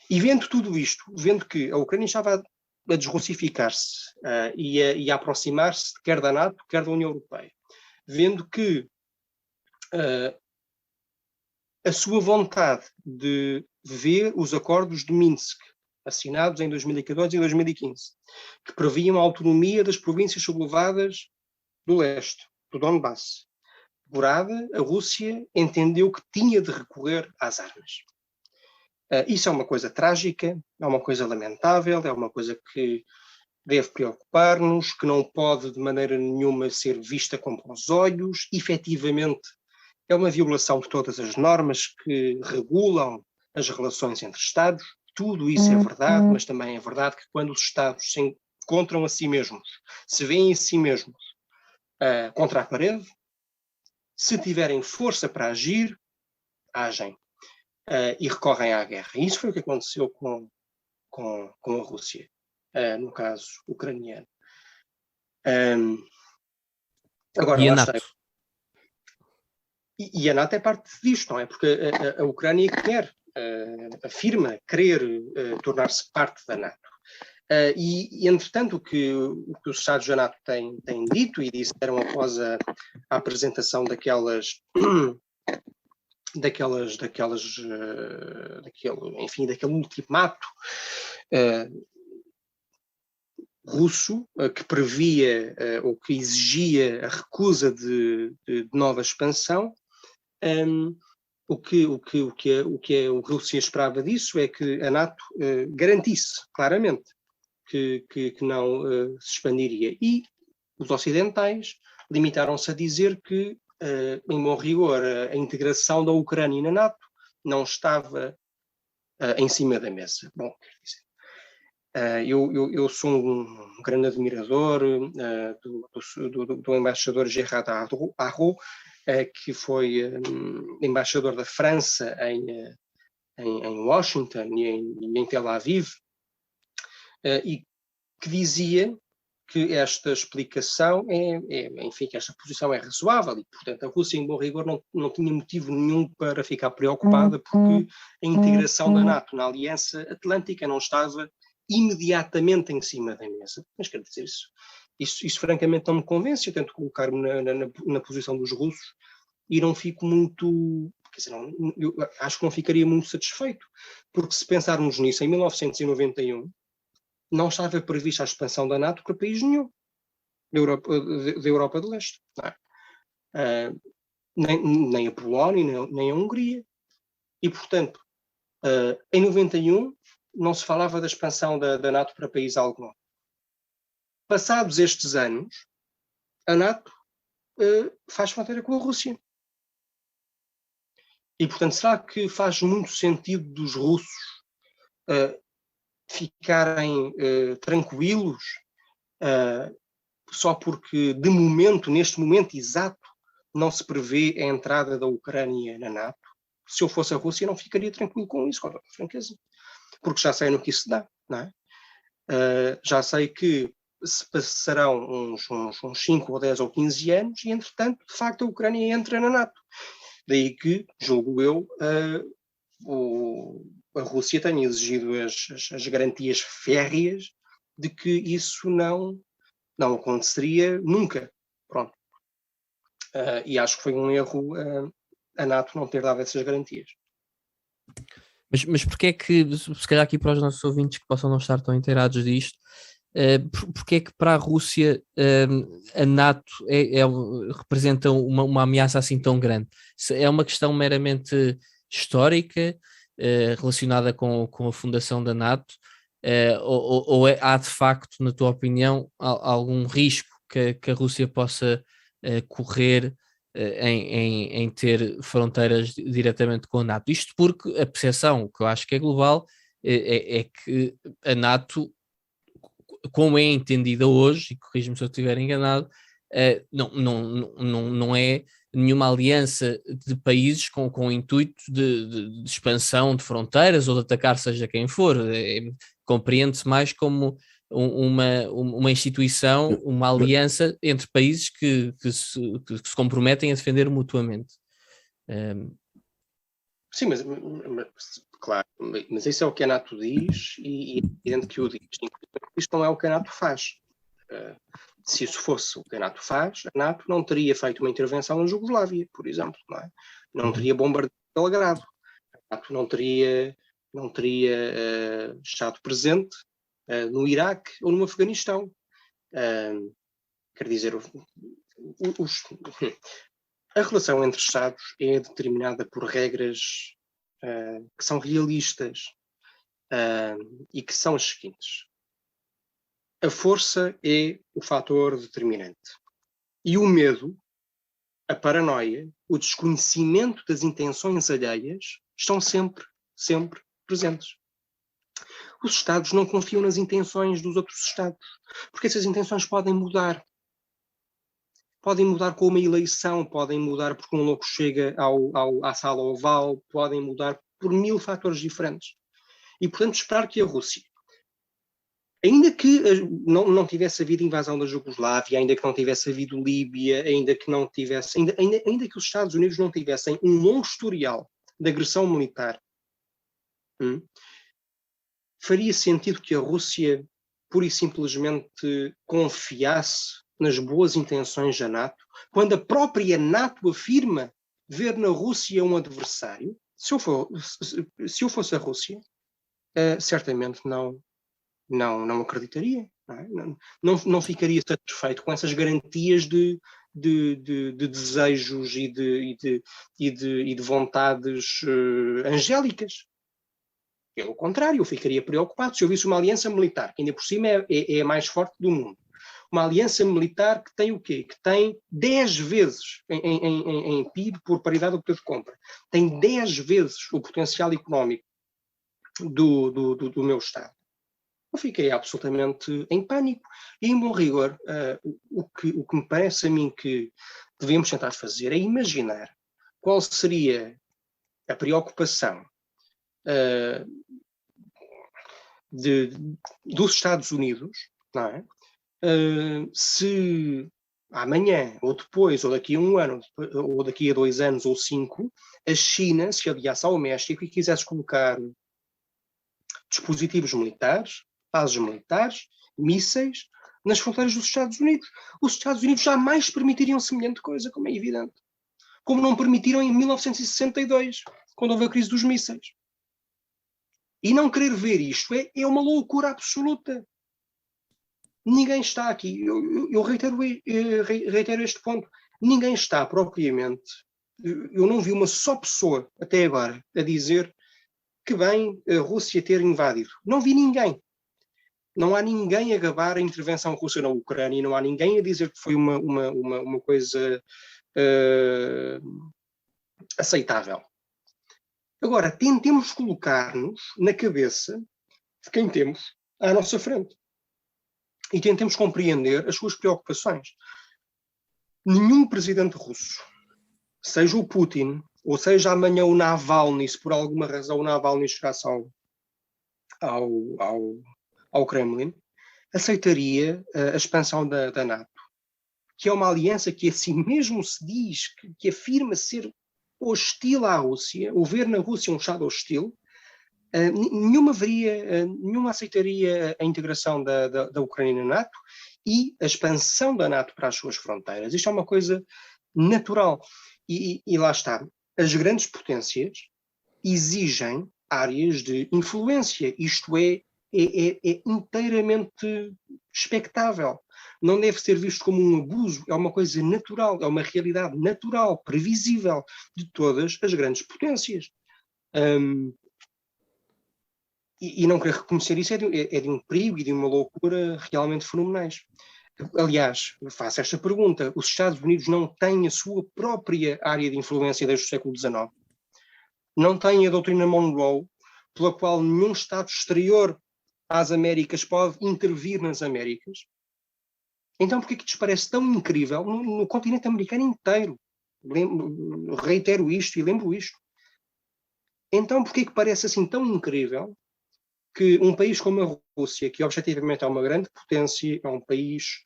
E vendo tudo isto, vendo que a Ucrânia estava a desrussificar-se e a aproximar-se quer da NATO, quer da União Europeia, vendo que a sua vontade de ver os acordos de Minsk, assinados em 2014 e 2015, que previam a autonomia das províncias sublevadas do leste, do Donbass, Gorada, a Rússia entendeu que tinha de recorrer às armas. Isso é uma coisa trágica, é uma coisa lamentável, é uma coisa que deve preocupar-nos, que não pode de maneira nenhuma ser vista com bons olhos. Efetivamente, é uma violação de todas as normas que regulam as relações entre Estados. Tudo isso é verdade, mas também é verdade que quando os Estados se encontram a si mesmos, se veem a si mesmos contra a parede, se tiverem força para agir, agem e recorrem à guerra. E isso foi o que aconteceu com a Rússia, no caso ucraniano. Agora, e a lá NATO? está. E a NATO é parte disto, não é? Porque a Ucrânia afirma querer tornar-se parte da NATO. Entretanto, o que os Estados da NATO têm dito e disseram após a apresentação daquele ultimato russo que previa ou que exigia a recusa de nova expansão. O que a Rússia esperava disso é que a NATO garantisse claramente que não se expandiria. E os ocidentais limitaram-se a dizer que, em bom rigor, a integração da Ucrânia na NATO não estava em cima da mesa. Bom, quer dizer, eu sou um grande admirador do embaixador Gerard Arrault, que foi embaixador da França em Washington e em Tel Aviv, e que dizia que esta explicação que esta posição é razoável e, portanto, a Rússia, em bom rigor, não tinha motivo nenhum para ficar preocupada porque a integração da NATO na Aliança Atlântica não estava imediatamente em cima da mesa. Mas quer dizer, isso Isso francamente não me convence. Eu tento colocar-me na posição dos russos e não fico muito... Quer dizer, eu acho que não ficaria muito satisfeito, porque se pensarmos nisso, em 1991, não estava prevista a expansão da NATO para país nenhum da Europa de Leste. Nem a Polónia, nem a Hungria. E, portanto, em 91 não se falava da expansão da NATO para país algum. Passados estes anos, a NATO faz fronteira com a Rússia. E, portanto, será que faz muito sentido dos russos ficarem tranquilos só porque, de momento, neste momento exato, não se prevê a entrada da Ucrânia na NATO? Se eu fosse a Rússia, não ficaria tranquilo com isso, com toda a franqueza. Porque já sei no que isso dá, não é? Já sei que se passarão uns 5 ou 10 ou 15 anos e, entretanto, de facto, a Ucrânia entra na NATO. Daí que, julgo eu, a Rússia tenha exigido as garantias férreas de que isso não aconteceria nunca. Pronto. E acho que foi um erro a NATO não ter dado essas garantias. Mas porquê é que, se calhar aqui para os nossos ouvintes que possam não estar tão inteirados disto, porquê é que para a Rússia a NATO representa uma ameaça assim tão grande? É uma questão meramente histórica, relacionada com a fundação da NATO, ou há de facto, na tua opinião, algum risco que a Rússia possa correr em ter fronteiras diretamente com a NATO? Isto porque a percepção, que eu acho que é global, é que a NATO, como é entendida hoje, e corrijo-me se eu estiver enganado, não é nenhuma aliança de países com o intuito de expansão de fronteiras ou de atacar seja quem for. Compreende-se mais como uma instituição, uma aliança entre países que se comprometem a defender mutuamente. Sim, mas claro, mas isso é o que a NATO diz e é evidente que o diz. Isto não é o que a NATO faz. Se isso fosse o que a NATO faz, a NATO não teria feito uma intervenção na Jugoslávia, por exemplo, não é? Não teria bombardeado Belgrado. A NATO não teria estado presente no Iraque ou no Afeganistão. Quer dizer, a relação entre Estados é determinada por regras que são realistas e que são as seguintes. A força é o fator determinante. E o medo, a paranoia, o desconhecimento das intenções alheias estão sempre presentes. Os Estados não confiam nas intenções dos outros Estados, porque essas intenções podem mudar. Podem mudar com uma eleição, podem mudar porque um louco chega à sala oval, podem mudar por 1000 fatores diferentes. E, portanto, esperar que a Rússia, ainda que não tivesse havido invasão da Jugoslávia, ainda que não tivesse havido Líbia, ainda que os Estados Unidos não tivessem um longo historial de agressão militar, faria sentido que a Rússia pura e simplesmente confiasse nas boas intenções da NATO, quando a própria NATO afirma ver na Rússia um adversário? Se eu fosse a Rússia, certamente não acreditaria. Não ficaria satisfeito com essas garantias de desejos e de vontades angélicas. Pelo contrário, eu ficaria preocupado se eu visse uma aliança militar, que ainda por cima é a mais forte do mundo. Uma aliança militar que tem o quê? Que tem 10 vezes em PIB por paridade do poder de compra. Tem 10 vezes o potencial económico do meu Estado. Eu fiquei absolutamente em pânico. E, em bom rigor, o que me parece a mim que devemos tentar fazer é imaginar qual seria a preocupação dos Estados Unidos, não é? Se amanhã, ou depois, ou daqui a um ano, ou daqui a 2 anos, ou 5, a China se aliasse ao México e quisesse colocar dispositivos militares, bases militares, mísseis, nas fronteiras dos Estados Unidos. Os Estados Unidos jamais permitiriam semelhante coisa, como é evidente. Como não permitiram em 1962, quando houve a crise dos mísseis. E não querer ver isto é uma loucura absoluta. Ninguém está aqui, eu reitero este ponto, ninguém está propriamente, eu não vi uma só pessoa até agora a dizer que bem a Rússia ter invadido. Não vi ninguém. Não há ninguém a gabar a intervenção russa na Ucrânia, não há ninguém a dizer que foi uma coisa aceitável. Agora, tentemos colocar-nos na cabeça de quem temos à nossa frente. E tentemos compreender as suas preocupações. Nenhum presidente russo, seja o Putin, ou seja amanhã o Navalny, se por alguma razão o Navalny chegasse ao Kremlin, aceitaria a expansão da NATO, que é uma aliança que assim mesmo se diz, que afirma ser hostil à Rússia, ou ver na Rússia um Estado hostil. Nenhuma aceitaria a integração da Ucrânia na NATO e a expansão da NATO para as suas fronteiras. Isto é uma coisa natural. E lá está. As grandes potências exigem áreas de influência. Isto é inteiramente expectável. Não deve ser visto como um abuso. É uma coisa natural, é uma realidade natural, previsível de todas as grandes potências. E não querer reconhecer isso é de um perigo e de uma loucura realmente fenomenais. Aliás, faço esta pergunta: os Estados Unidos não têm a sua própria área de influência desde o século XIX? Não têm a doutrina Monroe, pela qual nenhum Estado exterior às Américas pode intervir nas Américas? Então por que lhes parece tão incrível no continente americano inteiro? Reitero isto e lembro isto. Então por que parece assim tão incrível que um país como a Rússia, que objetivamente é uma grande potência, é um país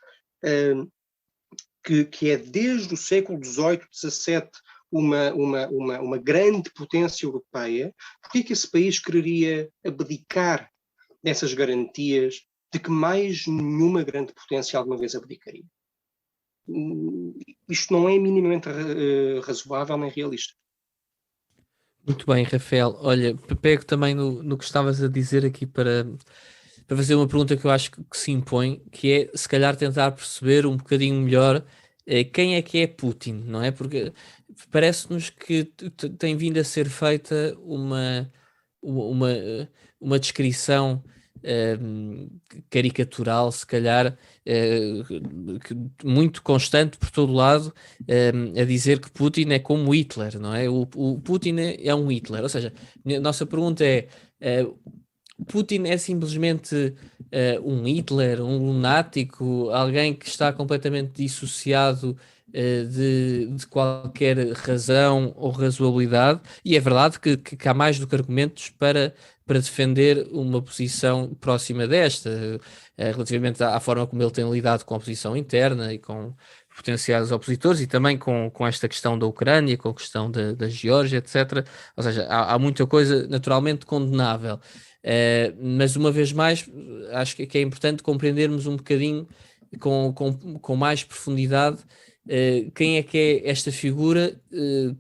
que é desde o século XVIII, XVII, uma grande potência europeia, por que esse país quereria abdicar dessas garantias de que mais nenhuma grande potência alguma vez abdicaria? Isto não é minimamente razoável nem realista. Muito bem, Rafael. Olha, pego também no que estavas a dizer aqui para fazer uma pergunta que eu acho que se impõe, que é se calhar tentar perceber um bocadinho melhor quem é Putin, não é? Porque parece-nos que tem vindo a ser feita uma descrição caricatural, se calhar, muito constante por todo lado, a dizer que Putin é como Hitler, não é? O Putin é um Hitler, ou seja, a nossa pergunta é: Putin é simplesmente um Hitler, um lunático, alguém que está completamente dissociado de qualquer razão ou razoabilidade? E é verdade que há mais do que argumentos para defender uma posição próxima desta, relativamente à forma como ele tem lidado com a oposição interna e com potenciais opositores, e também com esta questão da Ucrânia, com a questão da Geórgia, etc. Ou seja, há muita coisa naturalmente condenável. Mas uma vez mais, acho que é importante compreendermos um bocadinho com mais profundidade quem é esta figura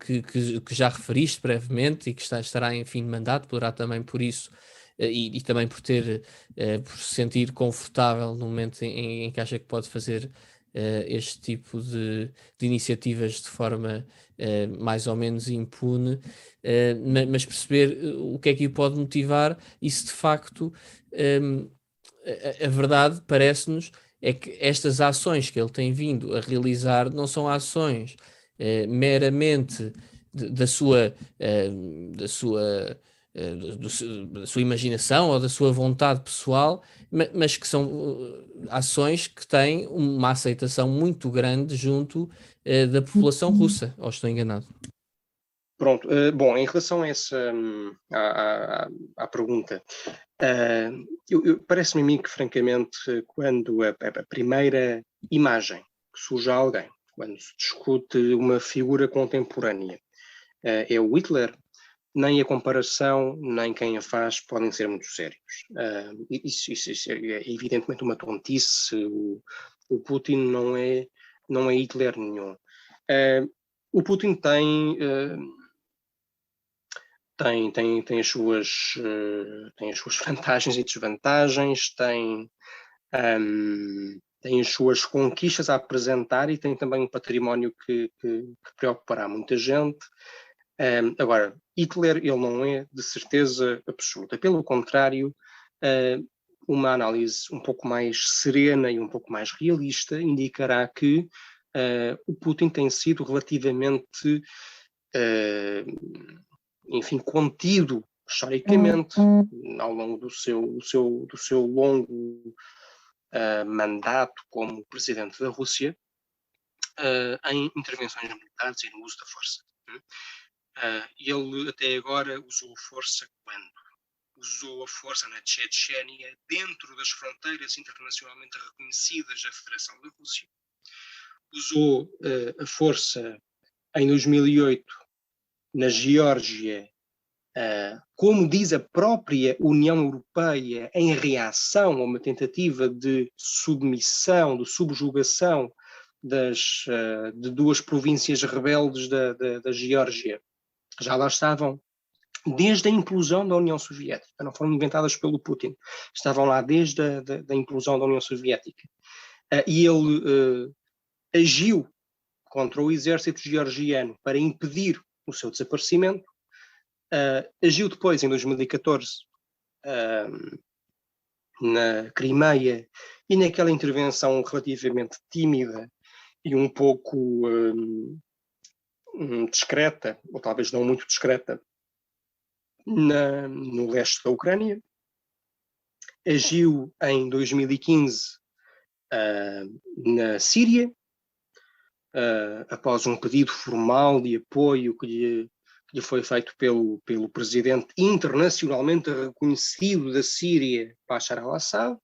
que já referiste brevemente e que estará em fim de mandato, poderá também por isso e também por por se sentir confortável no momento em que acha que pode fazer este tipo de iniciativas de forma mais ou menos impune, mas perceber o que é que o pode motivar e se de facto a verdade parece-nos é que estas ações que ele tem vindo a realizar não são ações meramente da sua imaginação ou da sua vontade pessoal, mas que são ações que têm uma aceitação muito grande junto da população russa, ou estou enganado? Pronto, bom, em relação a essa à pergunta, parece-me a mim que, francamente, quando a primeira imagem que surge a alguém, quando se discute uma figura contemporânea, é o Hitler, nem a comparação, nem quem a faz podem ser muito sérios. Isso é evidentemente uma tontice. O Putin não é Hitler nenhum. O Putin tem as suas vantagens e desvantagens, tem as suas conquistas a apresentar e tem também um património que preocupará muita gente. Agora, Hitler, ele não é de certeza absoluta. Pelo contrário, uma análise um pouco mais serena e um pouco mais realista indicará que o Putin tem sido relativamente, enfim, contido historicamente ao longo do seu longo mandato como presidente da Rússia, em intervenções militares e no uso da força. Ele até agora usou força quando? Usou a força na Chechênia, dentro das fronteiras internacionalmente reconhecidas da Federação da Rússia. Usou a força em 2008 na Geórgia, como diz a própria União Europeia, em reação a uma tentativa de submissão, de subjugação de duas províncias rebeldes da Geórgia. Já lá estavam desde a implosão da União Soviética, não foram inventadas pelo Putin, estavam lá desde a implosão da União Soviética. E ele agiu contra o exército georgiano para impedir o seu desaparecimento. Agiu depois, em 2014, na Crimeia, e naquela intervenção relativamente tímida e um pouco discreta, ou talvez não muito discreta, no leste da Ucrânia. Agiu em 2015 na Síria, após um pedido formal de apoio que lhe foi feito pelo presidente internacionalmente reconhecido da Síria, Bashar al-Assad,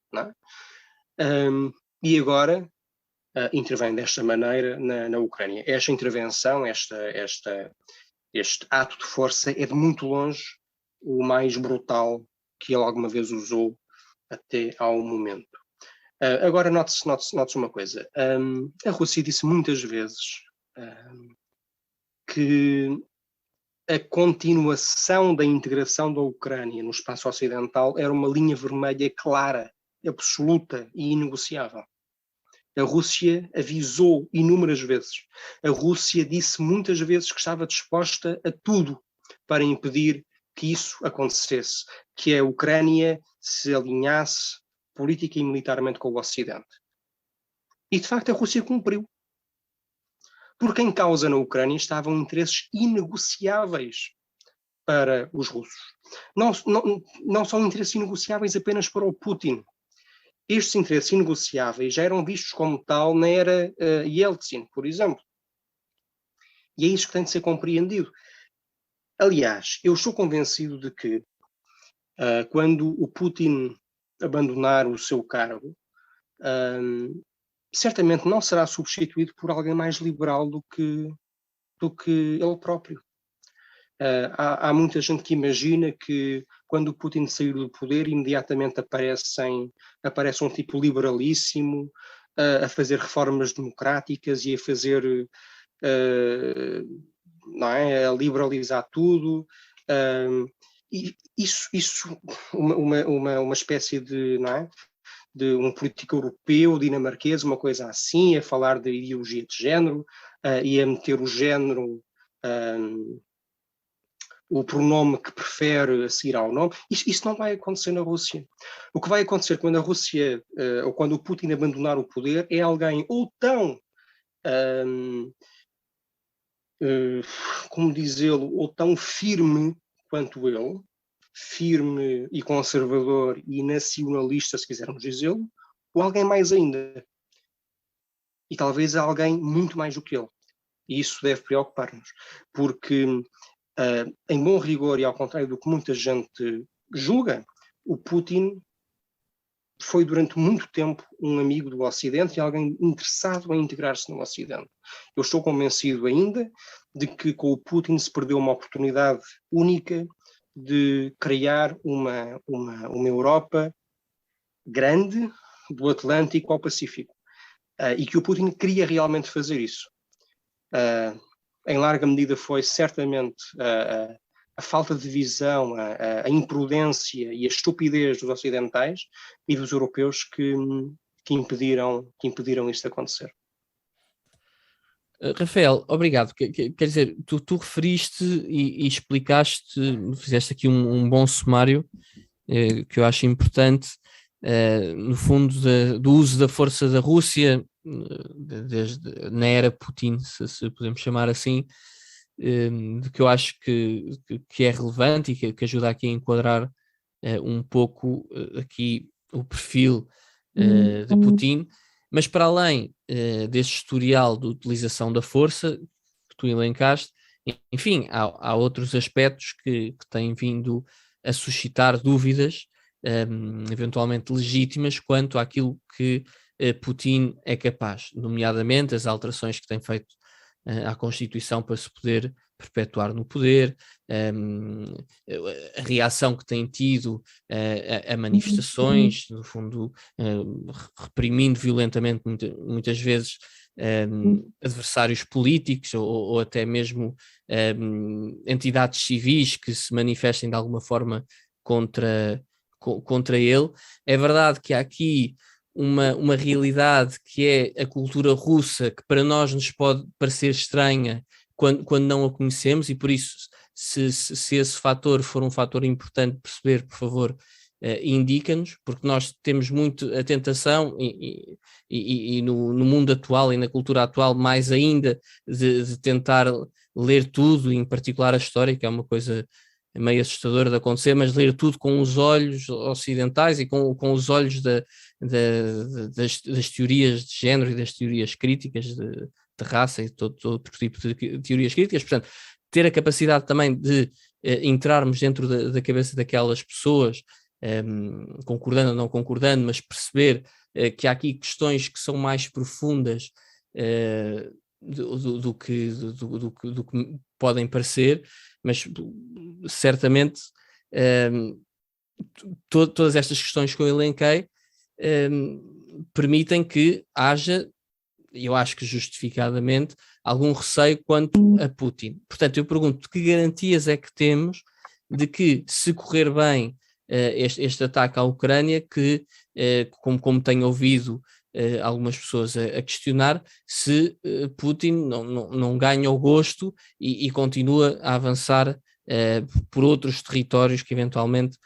e agora intervém desta maneira na Ucrânia. Esta intervenção, este ato de força é de muito longe o mais brutal que ele alguma vez usou até ao momento. Agora note-se uma coisa. A Rússia disse muitas vezes que a continuação da integração da Ucrânia no espaço ocidental era uma linha vermelha clara, absoluta e inegociável. A Rússia avisou inúmeras vezes. A Rússia disse muitas vezes que estava disposta a tudo para impedir que isso acontecesse, que a Ucrânia se alinhasse política e militarmente com o Ocidente. E, de facto, a Rússia cumpriu. Porque em causa na Ucrânia estavam interesses inegociáveis para os russos. Não são interesses inegociáveis apenas para o Putin. Estes interesses inegociáveis já eram vistos como tal na era Yeltsin, por exemplo. E é isso que tem de ser compreendido. Aliás, eu estou convencido de que quando o Putin abandonar o seu cargo, certamente não será substituído por alguém mais liberal do que ele próprio. Há muita gente que imagina que quando o Putin sair do poder, imediatamente aparece um tipo liberalíssimo a fazer reformas democráticas e a fazer, a liberalizar tudo. E isso uma espécie de um político europeu, dinamarquês, uma coisa assim, a falar de ideologia de género e a meter o género, o pronome que prefere a seguir ao nome. Isso não vai acontecer na Rússia. O que vai acontecer quando a Rússia, ou quando o Putin abandonar o poder, é alguém ou tão, como dizê-lo, ou tão firme quanto ele, firme e conservador e nacionalista, se quisermos dizê-lo, ou alguém mais ainda. E talvez alguém muito mais do que ele. E isso deve preocupar-nos, porque, em bom rigor e ao contrário do que muita gente julga, o Putin foi durante muito tempo um amigo do Ocidente e alguém interessado em integrar-se no Ocidente. Eu estou convencido ainda de que com o Putin se perdeu uma oportunidade única de criar uma Europa grande, do Atlântico ao Pacífico, e que o Putin queria realmente fazer isso. Em larga medida foi certamente a falta de visão, a imprudência e a estupidez dos ocidentais e dos europeus que impediram isso de acontecer. Rafael, obrigado. Quer dizer, tu referiste e explicaste, fizeste aqui um bom sumário que eu acho importante, no fundo, do uso da força da Rússia, desde na era Putin, se podemos chamar assim, de que eu acho que é relevante e que ajuda aqui a enquadrar um pouco aqui o perfil de Putin. Mas para além desse historial de utilização da força que tu elencaste, enfim, há outros aspectos que têm vindo a suscitar dúvidas, eventualmente legítimas, quanto àquilo que Putin é capaz, nomeadamente as alterações que tem feito à Constituição para se poder perpetuar no poder, a reação que tem tido a manifestações, no fundo, reprimindo violentamente muitas vezes adversários políticos ou até mesmo entidades civis que se manifestem de alguma forma contra ele. É verdade que há aqui uma realidade que é a cultura russa, que para nós nos pode parecer estranha quando não a conhecemos, e por isso, se esse fator for um fator importante perceber, por favor, indica-nos, porque nós temos muito a tentação, e no mundo atual e na cultura atual, mais ainda, de tentar ler tudo, em particular a história, que é uma coisa meio assustadora de acontecer, mas ler tudo com os olhos ocidentais e com os olhos das teorias de género e das teorias críticas de raça e todo outro tipo de teorias críticas. Portanto, ter a capacidade também de entrarmos dentro da cabeça daquelas pessoas, concordando ou não concordando, mas perceber que há aqui questões que são mais profundas do que podem parecer, mas certamente todas estas questões que eu elenquei permitem que haja, eu acho que justificadamente, algum receio quanto a Putin. Portanto, eu pergunto, que garantias é que temos de que, se correr bem este ataque à Ucrânia, que, como tenho ouvido algumas pessoas a questionar, se Putin não ganha o gosto e continua a avançar por outros territórios que eventualmente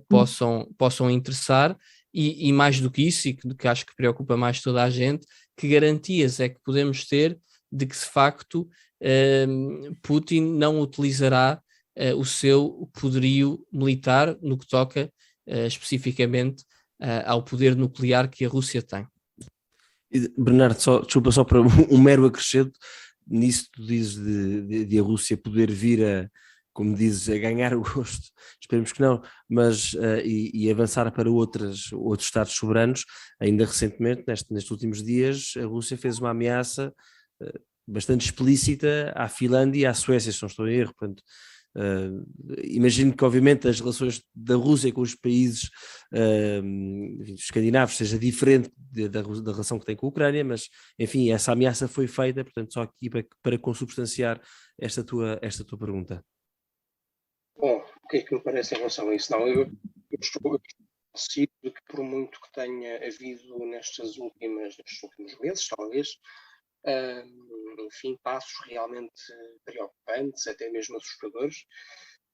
possam interessar, e mais do que isso, e que acho que preocupa mais toda a gente, que garantias é que podemos ter de que, de facto, Putin não utilizará o seu poderio militar no que toca especificamente ao poder nuclear que a Rússia tem? Bernardo, desculpa, só para um mero acrescento, nisso tu dizes de a Rússia poder vir a, como dizes, a ganhar o gosto, esperemos que não, mas e avançar para outros Estados soberanos. Ainda recentemente, nestes últimos dias, a Rússia fez uma ameaça bastante explícita à Finlândia e à Suécia, se não estou em erro. Portanto, imagino que obviamente as relações da Rússia com os países escandinavos seja diferente da relação que tem com a Ucrânia, mas enfim, essa ameaça foi feita, portanto só aqui para consubstanciar esta tua pergunta. Bom, o que é que me parece em relação a isso? Não, eu estou convencido de que, por muito que tenha havido nestes últimos meses, talvez, enfim, passos realmente preocupantes, até mesmo assustadores,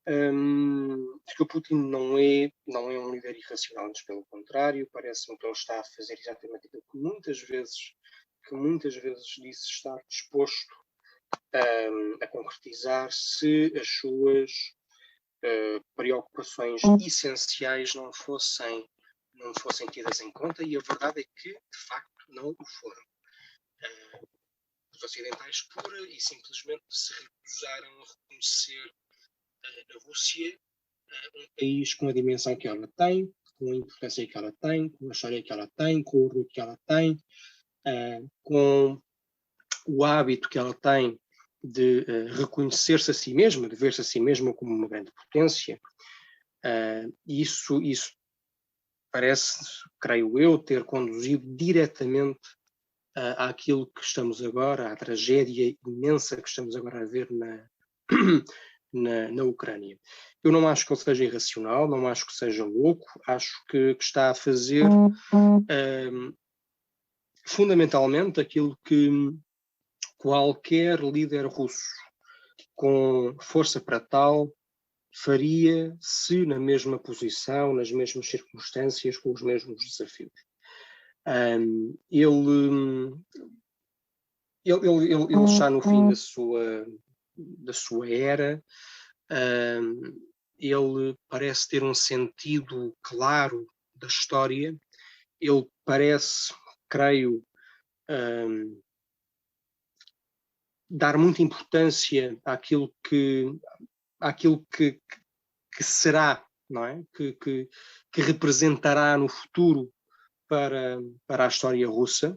que o Putin não é um líder irracional, mas pelo contrário, parece-me que ele está a fazer exatamente aquilo que muitas vezes disse estar disposto a concretizar, se as suas preocupações essenciais não fossem tidas em conta, e a verdade é que, de facto, não o foram. Os ocidentais pura e simplesmente se recusaram a reconhecer a Rússia um país com a dimensão que ela tem, com a importância que ela tem, com a história que ela tem, com o orgulho que ela tem, com o hábito que ela tem de reconhecer-se a si mesma, de ver-se a si mesma como uma grande potência, isso parece, creio eu, ter conduzido diretamente àquilo que estamos agora, à tragédia imensa que estamos agora a ver na Ucrânia. Eu não acho que ele seja irracional, não acho que seja louco, acho que está a fazer fundamentalmente aquilo que qualquer líder russo com força para tal faria se na mesma posição, nas mesmas circunstâncias, com os mesmos desafios. Ele está no fim da sua era, ele parece ter um sentido claro da história, ele parece, creio, dar muita importância àquilo que será, não é? Que representará no futuro para a história russa.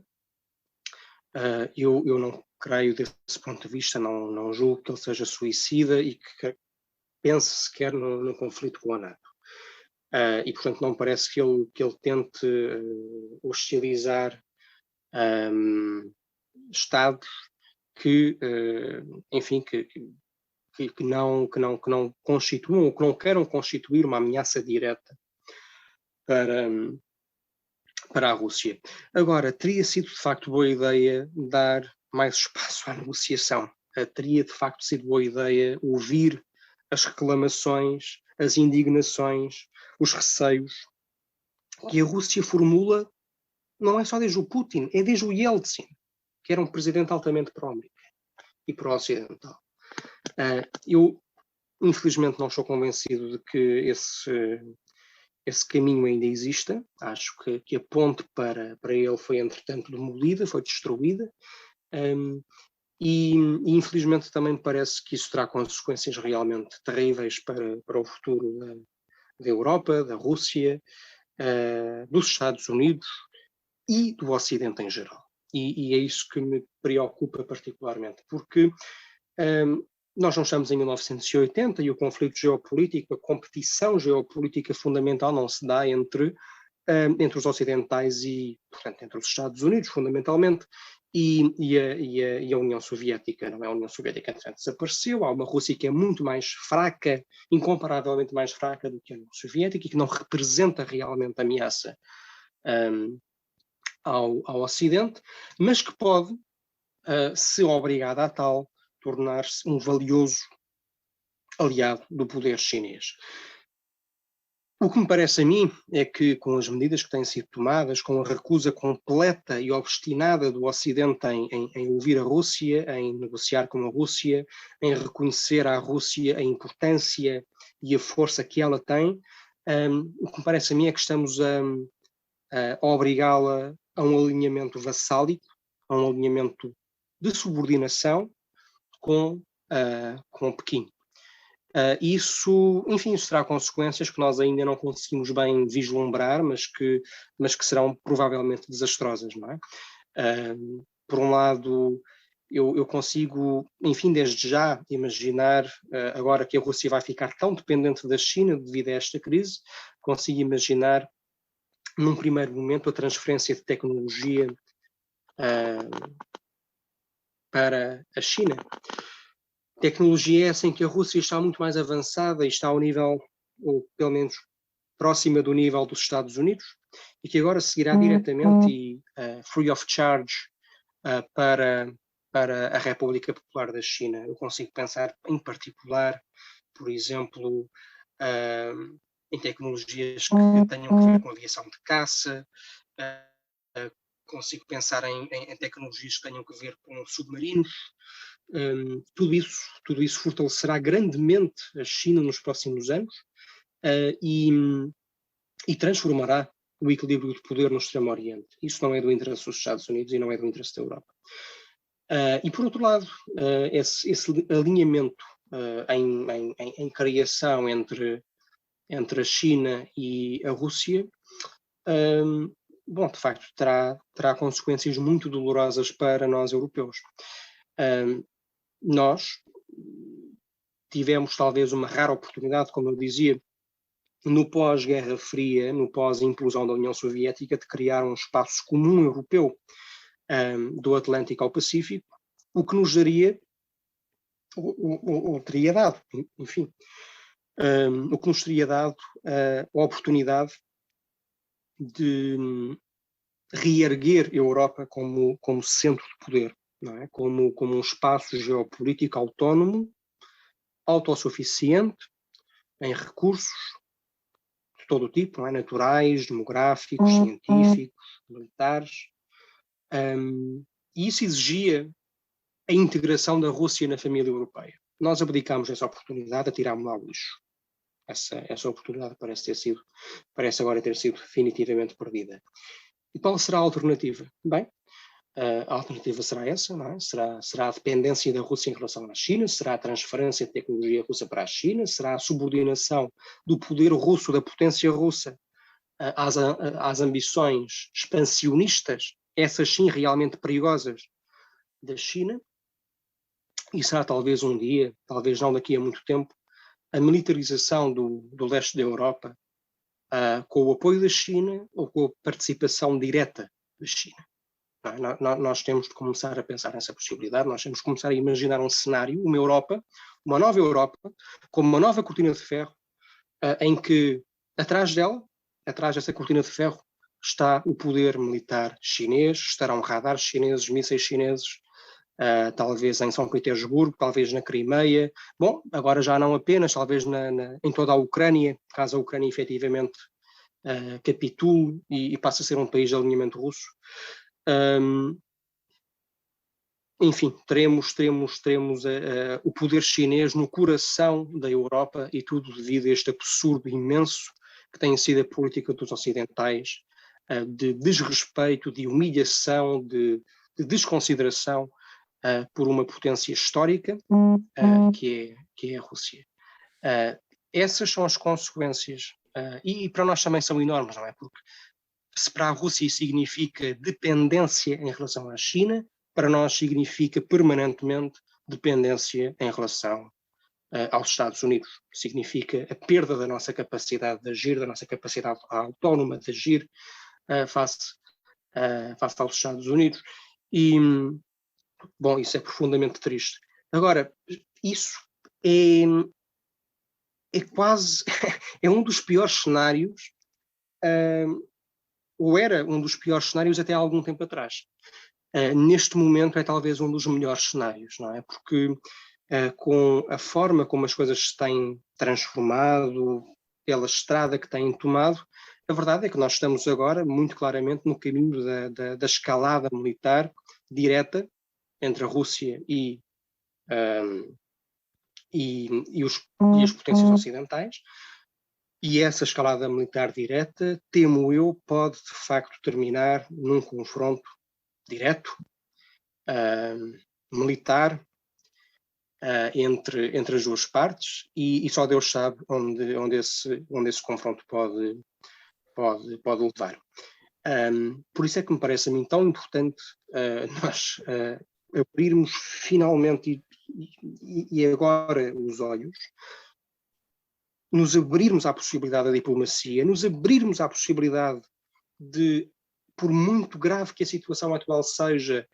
Eu não creio, desse ponto de vista, não julgo que ele seja suicida e que pense sequer no conflito com a NATO. E, portanto, não parece que ele tente hostilizar Estados que, enfim, que não constituam ou que não queiram constituir uma ameaça direta para a Rússia. Agora, teria sido de facto boa ideia dar mais espaço à negociação. Teria de facto sido boa ideia ouvir as reclamações, as indignações, os receios que a Rússia formula, não é só desde o Putin, é desde o Yeltsin, que era um presidente altamente pró-americano e pró-ocidental. Eu, infelizmente, não estou convencido de que esse caminho ainda exista. Acho que a ponte para ele foi, entretanto, demolida, foi destruída. E infelizmente também me parece que isso terá consequências realmente terríveis para o futuro da Europa, da Rússia, dos Estados Unidos e do Ocidente em geral. E é isso que me preocupa particularmente, porque nós não estamos em 1980 e o conflito geopolítico, a competição geopolítica fundamental não se dá entre os ocidentais e, portanto, entre os Estados Unidos, fundamentalmente, e a União Soviética. Não é? A União Soviética, entretanto, desapareceu. Há uma Rússia que é muito mais fraca, incomparavelmente mais fraca do que a União Soviética, e que não representa realmente ameaça ao Ocidente, mas que pode, se obrigada a tal, tornar-se um valioso aliado do poder chinês. O que me parece a mim é que, com as medidas que têm sido tomadas, com a recusa completa e obstinada do Ocidente em ouvir a Rússia, em negociar com a Rússia, em reconhecer à Rússia a importância e a força que ela tem, o que me parece a mim é que estamos a obrigá-la a um alinhamento vassálico, a um alinhamento de subordinação com Pequim. Isso terá consequências que nós ainda não conseguimos bem vislumbrar, mas que serão provavelmente desastrosas, não é? Por um lado, eu consigo, enfim, desde já imaginar, agora que a Rússia vai ficar tão dependente da China devido a esta crise, consigo imaginar, num primeiro momento, a transferência de tecnologia para a China. Tecnologia essa em que a Rússia está muito mais avançada e está ao nível, ou pelo menos próxima do nível dos Estados Unidos, e que agora seguirá diretamente e free of charge para a República Popular da China. Eu consigo pensar em particular, por exemplo, em tecnologias que tenham que ver com aviação de caça, consigo pensar em tecnologias que tenham que ver com submarinos. Tudo isso fortalecerá grandemente a China nos próximos anos e transformará o equilíbrio de poder no Extremo Oriente. Isso não é do interesse dos Estados Unidos e não é do interesse da Europa. E por outro lado, esse alinhamento em criação entre a China e a Rússia, de facto terá consequências muito dolorosas para nós europeus. Nós tivemos talvez uma rara oportunidade, como eu dizia, no pós-Guerra Fria, no pós-implosão da União Soviética, de criar um espaço comum europeu do Atlântico ao Pacífico, o que nos daria, ou teria dado, enfim, o que nos teria dado a oportunidade de reerguer a Europa como centro de poder, não é? Como um espaço geopolítico autónomo, autossuficiente, em recursos de todo o tipo, não é? Naturais, demográficos, científicos, militares. E isso exigia a integração da Rússia na família europeia. Nós abdicámos essa oportunidade, atirámos-la ao lixo. Essa oportunidade parece agora ter sido definitivamente perdida. E qual será a alternativa? Bem, a alternativa será essa, não é? Será a dependência da Rússia em relação à China, será a transferência de tecnologia russa para a China, será a subordinação do poder russo, da potência russa, às ambições expansionistas, essas sim realmente perigosas, da China, e será talvez um dia, talvez não daqui a muito tempo, a militarização do leste da Europa, com o apoio da China ou com a participação direta da China. Nós temos de começar a pensar nessa possibilidade, nós temos de começar a imaginar um cenário, uma nova Europa, como uma nova cortina de ferro, em que atrás dessa cortina de ferro, está o poder militar chinês, estarão radares chineses, mísseis chineses, talvez em São Petersburgo, talvez na Crimeia, bom, agora já não apenas, talvez em toda a Ucrânia, caso a Ucrânia efetivamente capitule e passe a ser um país de alinhamento russo. Enfim, teremos o poder chinês no coração da Europa, e tudo devido a este absurdo imenso que tem sido a política dos ocidentais, de desrespeito, de humilhação, de desconsideração por uma potência histórica, que é a Rússia. Essas são as consequências, e para nós também são enormes, não é? Porque se para a Rússia isso significa dependência em relação à China, para nós significa permanentemente dependência em relação aos Estados Unidos. Significa a perda da nossa capacidade de agir, da nossa capacidade autónoma de agir face aos Estados Unidos. E, bom, isso é profundamente triste. Agora, isso é quase, é um dos piores cenários, ou era um dos piores cenários até há algum tempo atrás. Neste momento é talvez um dos melhores cenários, não é? Porque com a forma como as coisas se têm transformado, pela estrada que têm tomado, a verdade é que nós estamos agora muito claramente no caminho da escalada militar direta entre a Rússia e as potências ocidentais. E essa escalada militar direta, temo eu, pode de facto terminar num confronto direto, militar, entre as duas partes, e só Deus sabe onde esse confronto pode levar. Por isso é que me parece a mim tão importante nós abrirmos finalmente e agora os olhos, nos abrirmos à possibilidade da diplomacia, nos abrirmos à possibilidade de, por muito grave que a situação atual seja,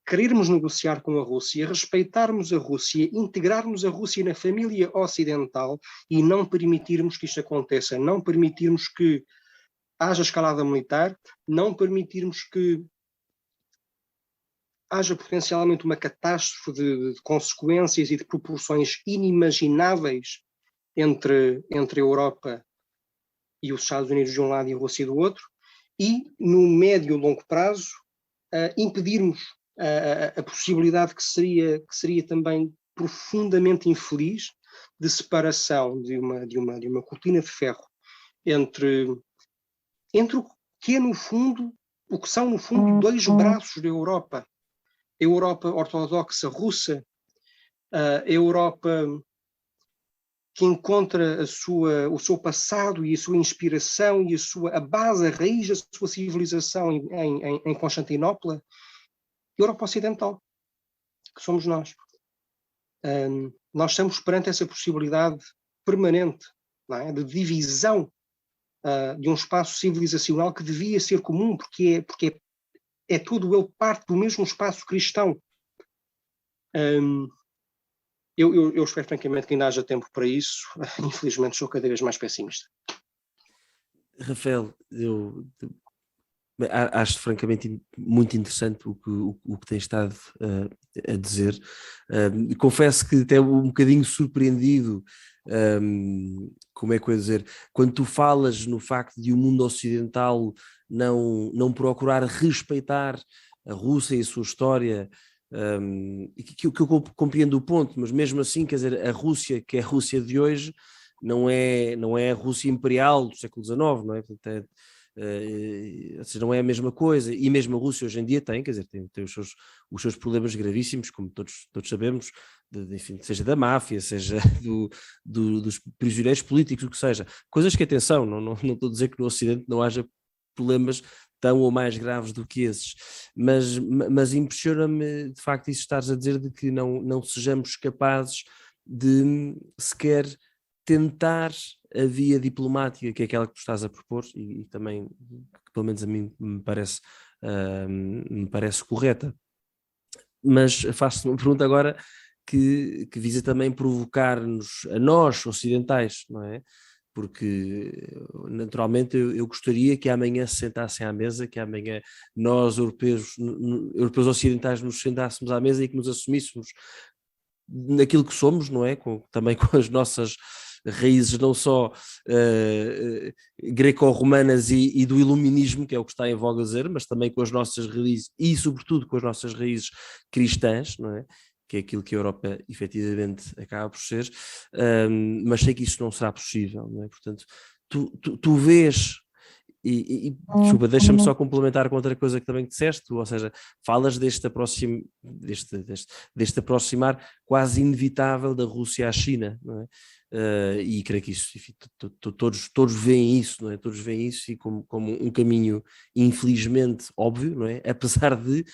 querermos negociar com a Rússia, respeitarmos a Rússia, integrarmos a Rússia na família ocidental e não permitirmos que isto aconteça, não permitirmos que haja escalada militar, não permitirmos que haja potencialmente uma catástrofe de consequências e de proporções inimagináveis entre a Europa e os Estados Unidos de um lado e a Rússia do outro, e no médio e longo prazo impedirmos a possibilidade que seria também profundamente infeliz de separação de uma cortina de ferro entre o que é no fundo, o que são no fundo dois braços da Europa. A Europa ortodoxa russa, a Europa que encontra o seu passado e a sua inspiração e a base, a raiz da sua civilização em Constantinopla, e a Europa Ocidental, que somos nós. Nós estamos perante essa possibilidade permanente, não é? De divisão de um espaço civilizacional que devia ser comum, porque é tudo ele parte do mesmo espaço cristão. Eu espero francamente que ainda haja tempo para isso. Infelizmente sou cada vez mais pessimista. Rafael, eu acho francamente muito interessante o que tens estado a dizer. Confesso que até um bocadinho surpreendido, como é que eu ia dizer, quando tu falas no facto de o mundo ocidental não procurar respeitar a Rússia e a sua história, que eu compreendo o ponto, mas mesmo assim, quer dizer, a Rússia, que é a Rússia de hoje, não é a Rússia imperial do século XIX, não é? Portanto, ou seja, não é a mesma coisa, e mesmo a Rússia hoje em dia tem, quer dizer, tem os seus problemas gravíssimos, como todos sabemos, enfim, seja da máfia, seja dos prisioneiros políticos, o que seja, coisas que, atenção, não estou a dizer que no Ocidente não haja problemas tão ou mais graves do que esses, mas impressiona-me de facto isso estares a dizer, de que não sejamos capazes de sequer tentar a via diplomática, que é aquela que tu estás a propor, e também, que pelo menos a mim me parece correta. Mas faço-te uma pergunta agora que visa também provocar-nos, a nós ocidentais, não é? Porque naturalmente eu gostaria que amanhã se sentassem à mesa, que amanhã nós europeus ocidentais nos sentássemos à mesa e que nos assumíssemos naquilo que somos, não é? Também com as nossas raízes não só greco-romanas e do iluminismo, que é o que está em voga a dizer, mas também com as nossas raízes e sobretudo com as nossas raízes cristãs, não é? Que é aquilo que a Europa efetivamente acaba por ser, mas sei que isso não será possível, não é? Portanto, tu vês, desculpa, deixa-me só complementar com outra coisa que também disseste, ou seja, falas deste aproximar quase inevitável da Rússia à China, não é? E creio que isso, enfim, todos veem isso, não é? Todos veem isso e como um caminho infelizmente óbvio, não é? Apesar de,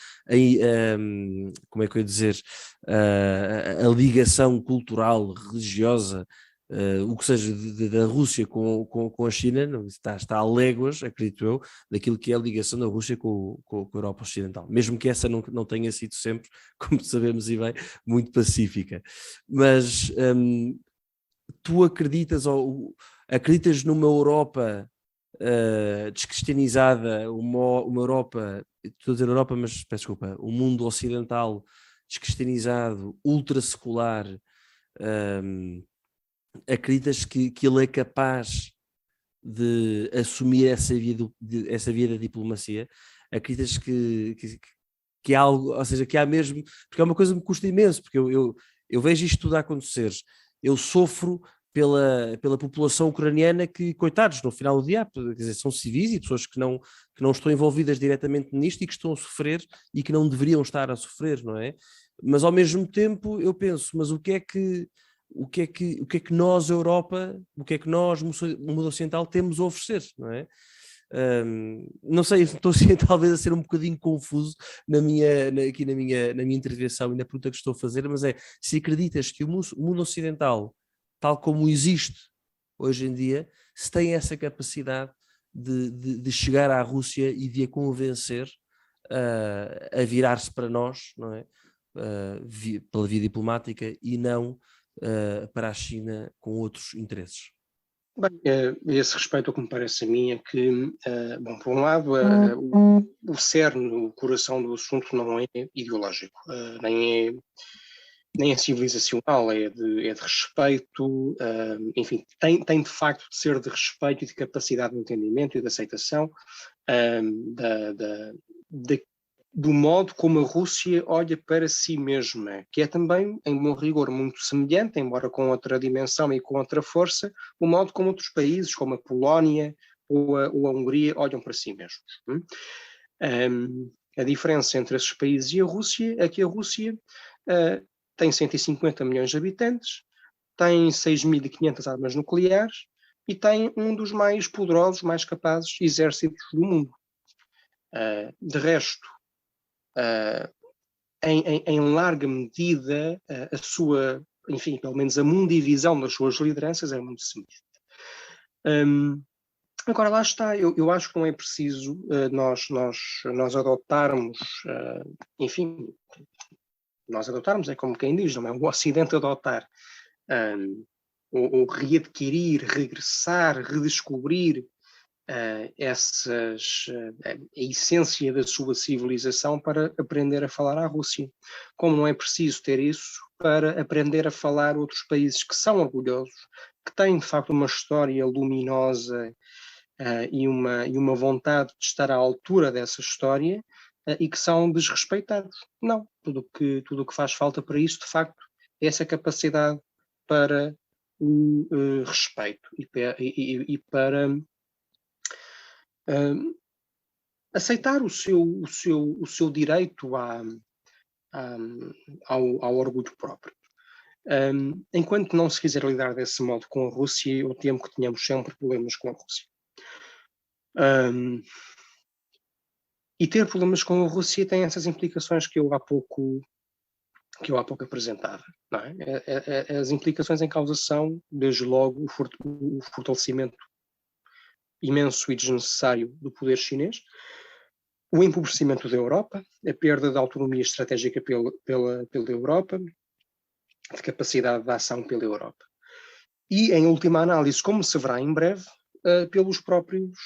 como é que eu ia dizer, a ligação cultural, religiosa, o que seja da Rússia com a China, não, está a léguas, acredito eu, daquilo que é a ligação da Rússia com a Europa Ocidental, mesmo que essa não tenha sido sempre, como sabemos e bem, muito pacífica. Mas tu acreditas numa Europa descristianizada, uma Europa, estou a dizer Europa, mas peço desculpa, um mundo ocidental descristianizado, ultra-secular, acreditas que ele é capaz de assumir essa via da diplomacia? Acreditas que há algo, ou seja, que há mesmo, porque é uma coisa que me custa imenso, porque eu vejo isto tudo a acontecer, eu sofro pela população ucraniana que, coitados, no final do dia, quer dizer, são civis e pessoas que não estão envolvidas diretamente nisto e que estão a sofrer e que não deveriam estar a sofrer, não é? Mas ao mesmo tempo eu penso, mas o que é que nós, Europa, o que é que nós, o mundo ocidental, temos a oferecer, não é? Não sei, estou assim, talvez a ser um bocadinho confuso aqui na minha intervenção e na pergunta que estou a fazer, mas se acreditas que o mundo ocidental, tal como existe hoje em dia, se tem essa capacidade de chegar à Rússia e de a convencer a virar-se para nós, não é? Pela via diplomática e não para a China com outros interesses. Bem, a esse respeito, o que me parece a mim é que, bom, por um lado, o cerne, o coração do assunto não é ideológico, nem é civilizacional, é de respeito, enfim, tem de facto de ser de respeito e de capacidade de entendimento e de aceitação do modo como a Rússia olha para si mesma, que é também, em bom rigor, muito semelhante, embora com outra dimensão e com outra força, o modo como outros países, como a Polónia ou a Hungria, olham para si mesmos. A diferença entre esses países e a Rússia é que a Rússia tem 150 milhões de habitantes, tem 6.500 armas nucleares e tem um dos mais poderosos, mais capazes exércitos do mundo. De resto, em larga medida, a sua, enfim, pelo menos a mundivisão das suas lideranças é muito semelhante. Agora, lá está, eu acho que não é preciso nós adotarmos, enfim, nós adotarmos é como quem diz, não é? O Ocidente adotar, ou readquirir, regressar, redescobrir a essência da sua civilização para aprender a falar à Rússia. Como não é preciso ter isso para aprender a falar outros países que são orgulhosos, que têm de facto uma história luminosa e uma vontade de estar à altura dessa história e que são desrespeitados. Não, tudo o que faz falta para isso, de facto, é essa capacidade para o respeito e para aceitar o seu direito ao orgulho próprio. Enquanto não se quiser lidar desse modo com a Rússia, eu temo que tenhamos sempre problemas com a Rússia. E ter problemas com a Rússia tem essas implicações que eu há pouco apresentava. Não é? As implicações em causa são, desde logo, o fortalecimento imenso e desnecessário do poder chinês, o empobrecimento da Europa, a perda de autonomia estratégica pela Europa, de capacidade de ação pela Europa. E, em última análise, como se verá em breve, pelos próprios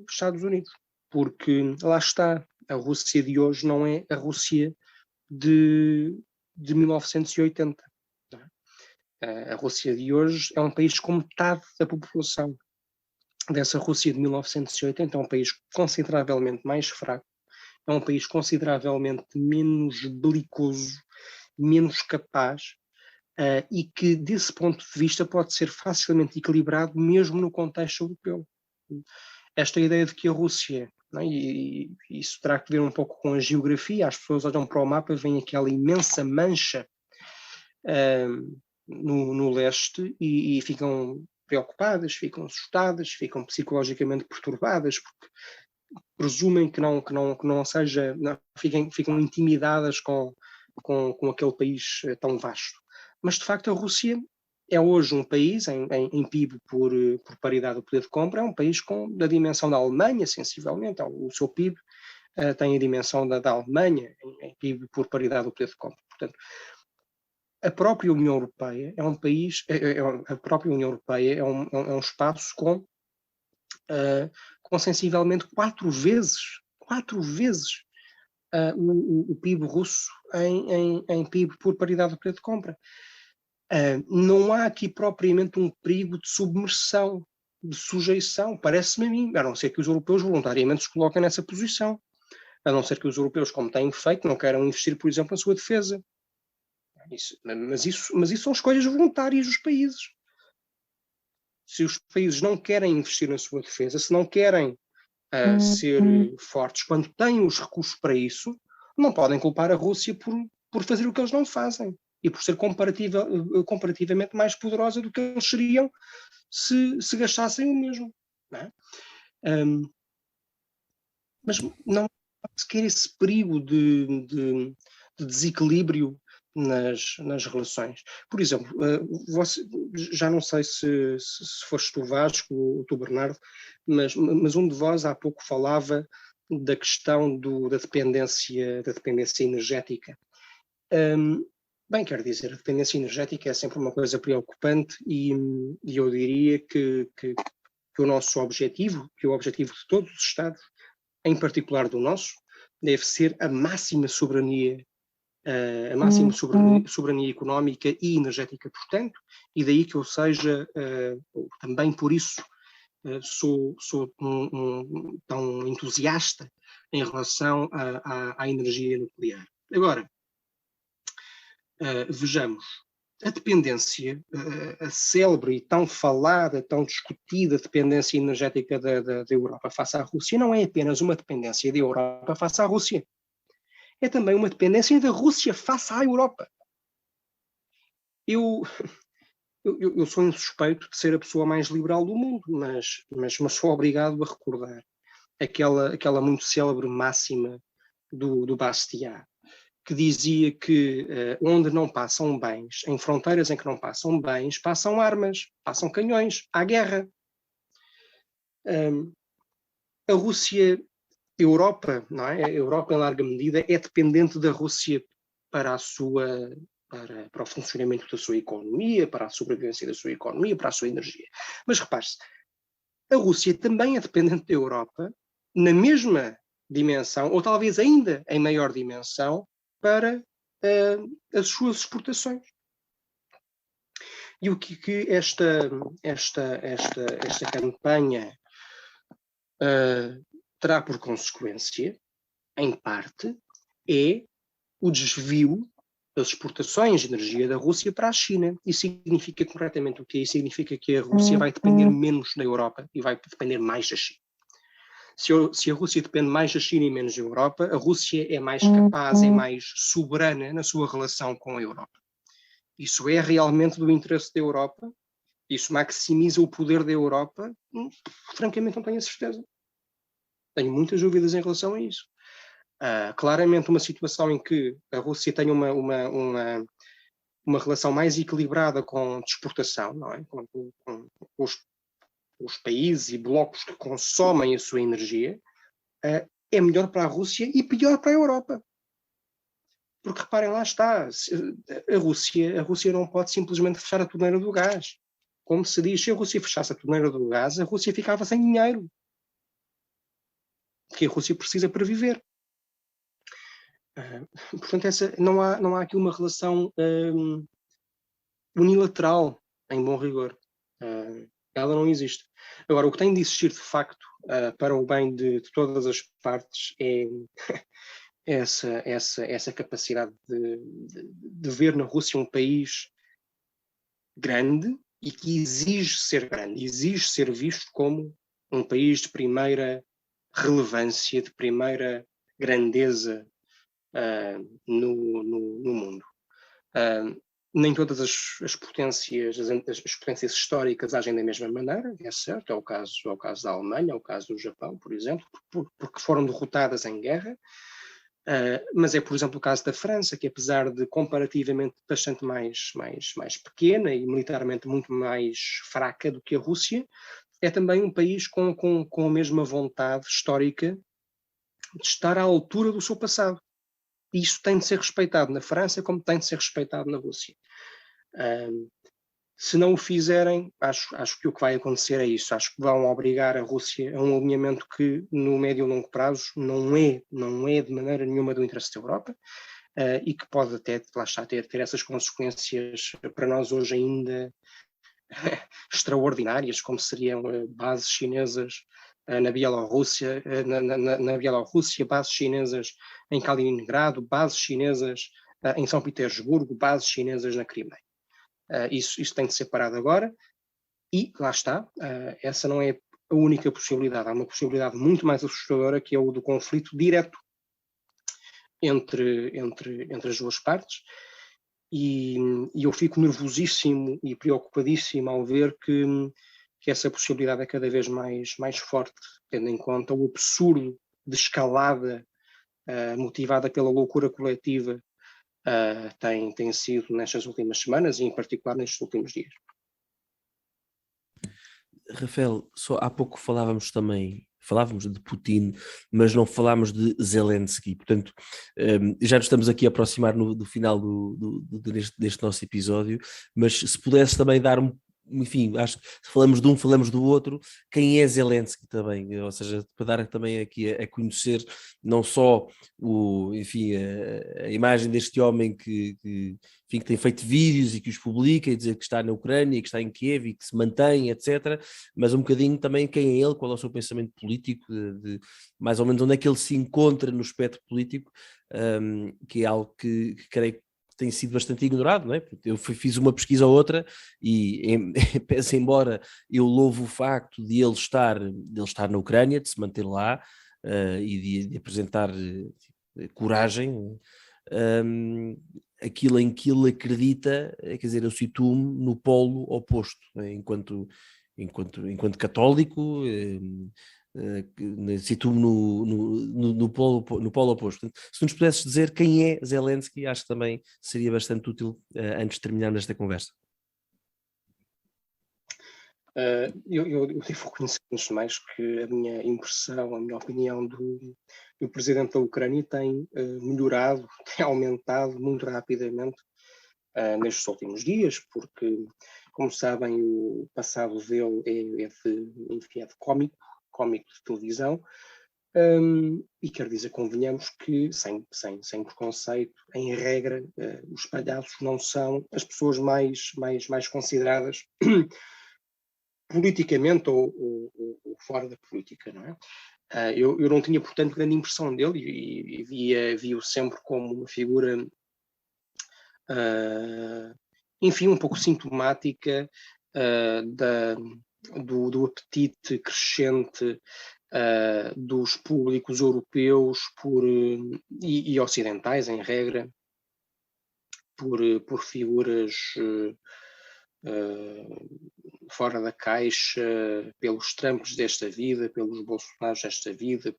Estados Unidos. Porque, lá está, a Rússia de hoje não é a Rússia de 1980. Não é? A Rússia de hoje é um país com metade da população dessa Rússia de 1980, é um país consideravelmente mais fraco, é um país consideravelmente menos belicoso, menos capaz, e que, desse ponto de vista, pode ser facilmente equilibrado mesmo no contexto europeu. Esta ideia de que a Rússia, não é? E isso terá que ver um pouco com a geografia, as pessoas olham para o mapa e veem aquela imensa mancha no leste e ficam preocupadas, ficam assustadas, ficam psicologicamente perturbadas, porque presumem que não seja, não, ficam intimidadas com aquele país tão vasto. Mas, de facto, a Rússia é hoje um país, em PIB por paridade do poder de compra, é um país da dimensão da Alemanha, sensivelmente. O seu PIB tem a dimensão da Alemanha, em PIB por paridade do poder de compra. Portanto, a própria União Europeia é um país, a própria União Europeia é um espaço com sensivelmente 4 vezes o PIB russo em PIB por paridade do poder de compra. Não há aqui propriamente um perigo de submersão, de sujeição, parece-me a mim, a não ser que os europeus voluntariamente se coloquem nessa posição, a não ser que os europeus, como têm feito, não queiram investir, por exemplo, na sua defesa. Mas isso são escolhas voluntárias dos países. Se os países não querem investir na sua defesa, se não querem ser fortes quando têm os recursos para isso, não podem culpar a Rússia por fazer o que eles não fazem e por ser comparativamente mais poderosa do que eles seriam se gastassem o mesmo. Não é? Mas não há sequer esse perigo de desequilíbrio nas relações. Por exemplo, já não sei se foste tu, Vasco, ou tu, Bernardo, mas um de vós há pouco falava da questão da dependência energética. Bem, quero dizer, a dependência energética é sempre uma coisa preocupante e eu diria que o nosso objetivo, que o objetivo de todos os Estados, em particular do nosso, deve ser a máxima soberania soberania económica e energética, portanto, e daí que eu seja, também por isso, sou tão entusiasta em relação à energia nuclear. Agora, vejamos, a dependência, a célebre e tão falada, tão discutida dependência energética da Europa face à Rússia, não é apenas uma dependência da Europa face à Rússia. É também uma dependência da Rússia face à Europa. Eu sou insuspeito de ser a pessoa mais liberal do mundo, mas sou obrigado a recordar aquela muito célebre máxima do Bastiat, que dizia que onde não passam bens, em fronteiras em que não passam bens, passam armas, passam canhões, há guerra. A Rússia, Europa, não é? A Europa em larga medida é dependente da Rússia para o funcionamento da sua economia, para a sobrevivência da sua economia, para a sua energia. Mas repare-se, a Rússia também é dependente da Europa na mesma dimensão, ou talvez ainda em maior dimensão, para as suas exportações. E o que esta campanha terá por consequência, em parte, é o desvio das exportações de energia da Rússia para a China. Isso significa corretamente o quê? Isso significa que a Rússia vai depender menos da Europa e vai depender mais da China. Se a Rússia depende mais da China e menos da Europa, a Rússia é mais capaz, é mais soberana na sua relação com a Europa. Isso é realmente do interesse da Europa? Isso maximiza o poder da Europa? Francamente, não tenho a certeza. Tenho muitas dúvidas em relação a isso. Claramente, uma situação em que a Rússia tem uma relação mais equilibrada com a exportação, não é? com os países e blocos que consomem a sua energia, é melhor para a Rússia e pior para a Europa. Porque reparem, lá está, a Rússia não pode simplesmente fechar a torneira do gás. Como se diz, se a Rússia fechasse a torneira do gás, a Rússia ficava sem dinheiro. Porque a Rússia precisa para viver. Portanto, não há aqui uma relação unilateral, em bom rigor. Ela não existe. Agora, o que tem de existir, de facto, para o bem de todas as partes é essa capacidade de ver na Rússia um país grande e que exige ser grande, exige ser visto como um país de primeira relevância, de primeira grandeza no mundo. Nem todas as potências históricas agem da mesma maneira, é certo, é o caso da Alemanha, é o caso do Japão, por exemplo, porque foram derrotadas em guerra, mas é, por exemplo, o caso da França, que apesar de comparativamente bastante mais pequena e militarmente muito mais fraca do que a Rússia, é também um país com a mesma vontade histórica de estar à altura do seu passado. E isso tem de ser respeitado na França como tem de ser respeitado na Rússia. Se não o fizerem, acho que o que vai acontecer é isso. Acho que vão obrigar a Rússia a um alinhamento que, no médio e longo prazo, não é de maneira nenhuma do interesse da Europa, e que pode até, lá está, ter essas consequências para nós hoje ainda extraordinárias, como seriam bases chinesas na Bielorrússia, bases chinesas em Kaliningrado, bases chinesas em São Petersburgo, bases chinesas na Crimeia. Isso tem de ser parado agora e, lá está, essa não é a única possibilidade. Há uma possibilidade muito mais assustadora, que é o do conflito direto entre as duas partes, e eu fico nervosíssimo e preocupadíssimo ao ver que essa possibilidade é cada vez mais forte, tendo em conta o absurdo de escalada motivada pela loucura coletiva tem sido nestas últimas semanas e em particular nestes últimos dias. Rafael, só há pouco falávamos de Putin, mas não falámos de Zelensky, portanto já nos estamos aqui a aproximar do final deste nosso episódio, mas se pudesse também dar enfim, acho que se falamos de um, falamos do outro, quem é Zelensky também, ou seja, para dar também aqui a conhecer não só a imagem deste homem que tem feito vídeos e que os publica e dizer que está na Ucrânia, que está em Kiev e que se mantém, etc., mas um bocadinho também quem é ele, qual é o seu pensamento político, de mais ou menos onde é que ele se encontra no espectro político, que é algo que creio que tem sido bastante ignorado, não é? Eu fiz uma pesquisa ou outra e, pese embora eu louvo o facto de ele estar na Ucrânia, de se manter lá e de apresentar coragem, aquilo em que ele acredita, quer dizer, eu situo-me no polo oposto, não é? Enquanto católico, Situo-me no polo oposto. Portanto, se tu nos pudesses dizer quem é Zelensky, acho que também seria bastante útil antes de terminarmos esta conversa. Eu devo reconhecer, antes de mais, que a minha impressão, a minha opinião do presidente da Ucrânia tem melhorado, tem aumentado muito rapidamente nestes últimos dias, porque, como sabem, o passado dele é de cómico de televisão, e quer dizer, convenhamos que, sem preconceito, em regra, os palhaços não são as pessoas mais consideradas politicamente ou fora da política, não é? Eu não tinha, portanto, grande impressão dele e via-o sempre como uma figura, enfim, um pouco sintomática do apetite crescente dos públicos europeus e ocidentais, em regra, por figuras fora da caixa, pelos Trumps desta vida, pelos Bolsonaros desta vida,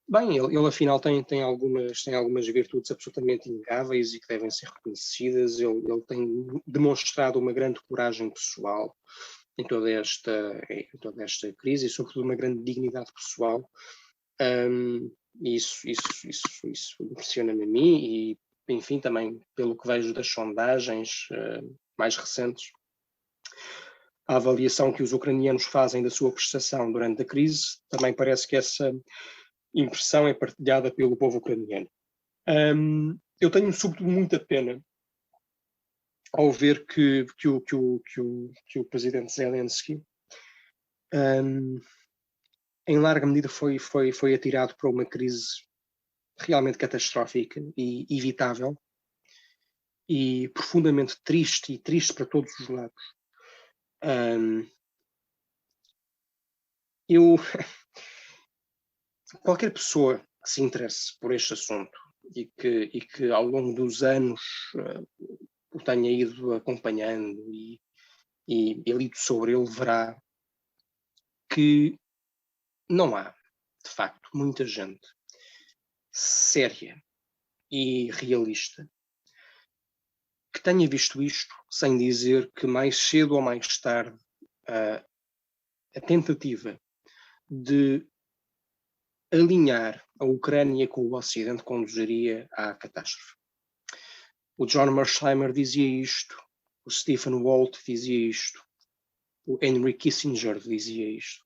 bem, ele afinal tem algumas virtudes absolutamente inegáveis e que devem ser reconhecidas. Ele tem demonstrado uma grande coragem pessoal em toda esta crise e, sobretudo, uma grande dignidade pessoal. Isso impressiona-me a mim e, enfim, também pelo que vejo das sondagens mais recentes, a avaliação que os ucranianos fazem da sua prestação durante a crise, também parece que essa impressão é partilhada pelo povo ucraniano. Eu tenho, sobretudo, muita pena ao ver que o presidente Zelensky, em larga medida, foi atirado para uma crise realmente catastrófica e evitável e profundamente triste para todos os lados. Qualquer pessoa que se interesse por este assunto e que ao longo dos anos o tenha ido acompanhando e lido sobre ele, verá que não há, de facto, muita gente séria e realista que tenha visto isto sem dizer que mais cedo ou mais tarde a tentativa de alinhar a Ucrânia com o Ocidente conduziria à catástrofe. O John Mearsheimer dizia isto, o Stephen Walt dizia isto, o Henry Kissinger dizia isto,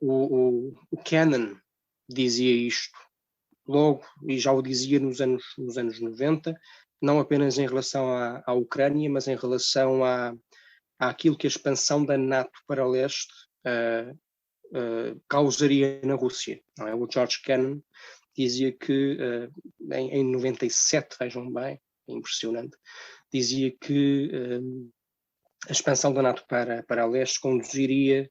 o Kennan dizia isto logo, e já o dizia nos anos 90, não apenas em relação à Ucrânia, mas em relação àquilo que a expansão da NATO para o leste causaria na Rússia. Não é? O George Kennan dizia que em 97, vejam bem, é impressionante, dizia que a expansão da NATO para o leste conduziria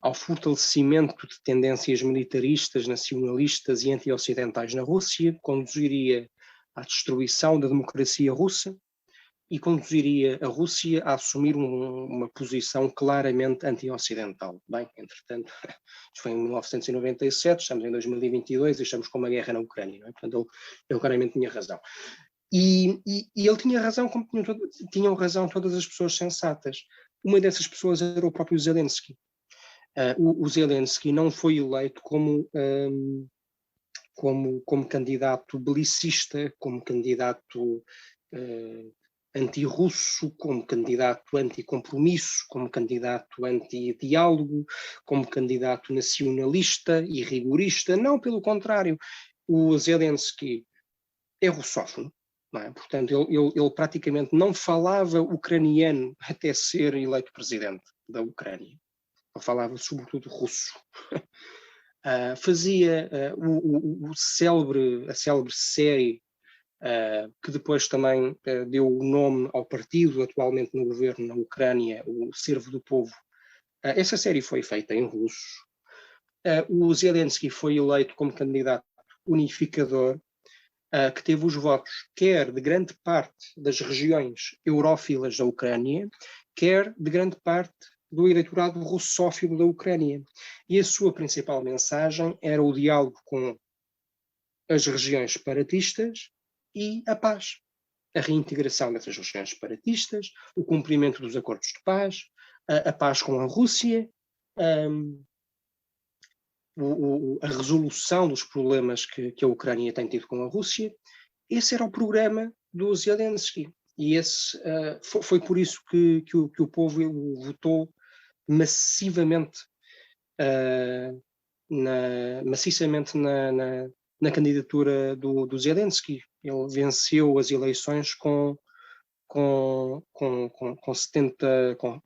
ao fortalecimento de tendências militaristas, nacionalistas e anti-ocidentais na Rússia, conduziria à destruição da democracia russa e conduziria a Rússia a assumir uma posição claramente anti-ocidental. Bem, entretanto, isto foi em 1997, estamos em 2022 e estamos com uma guerra na Ucrânia, não é? Portanto, ele claramente tinha razão. E ele tinha razão, como tinham razão todas as pessoas sensatas. Uma dessas pessoas era o próprio Zelensky. O Zelensky não foi eleito como candidato belicista, como candidato anti-russo, como candidato anti-compromisso, como candidato anti-diálogo, como candidato nacionalista e rigorista. Não, pelo contrário. O Zelensky é russófono. Não é? Portanto, ele praticamente não falava ucraniano até ser eleito presidente da Ucrânia. Ele falava sobretudo russo. Fazia a célebre série que depois também deu o nome ao partido atualmente no governo na Ucrânia, o Servo do Povo. Essa série foi feita em russo. O Zelensky foi eleito como candidato unificador, que teve os votos quer de grande parte das regiões eurófilas da Ucrânia, quer de grande parte do eleitorado russófilo da Ucrânia. E a sua principal mensagem era o diálogo com as regiões separatistas e a paz. A reintegração dessas regiões separatistas, o cumprimento dos acordos de paz, a paz com a Rússia, a resolução dos problemas que a Ucrânia tem tido com a Rússia. Esse era o programa do Zelensky. E foi por isso que o povo votou maciçamente maciçamente na candidatura do Zelensky. Ele venceu as eleições com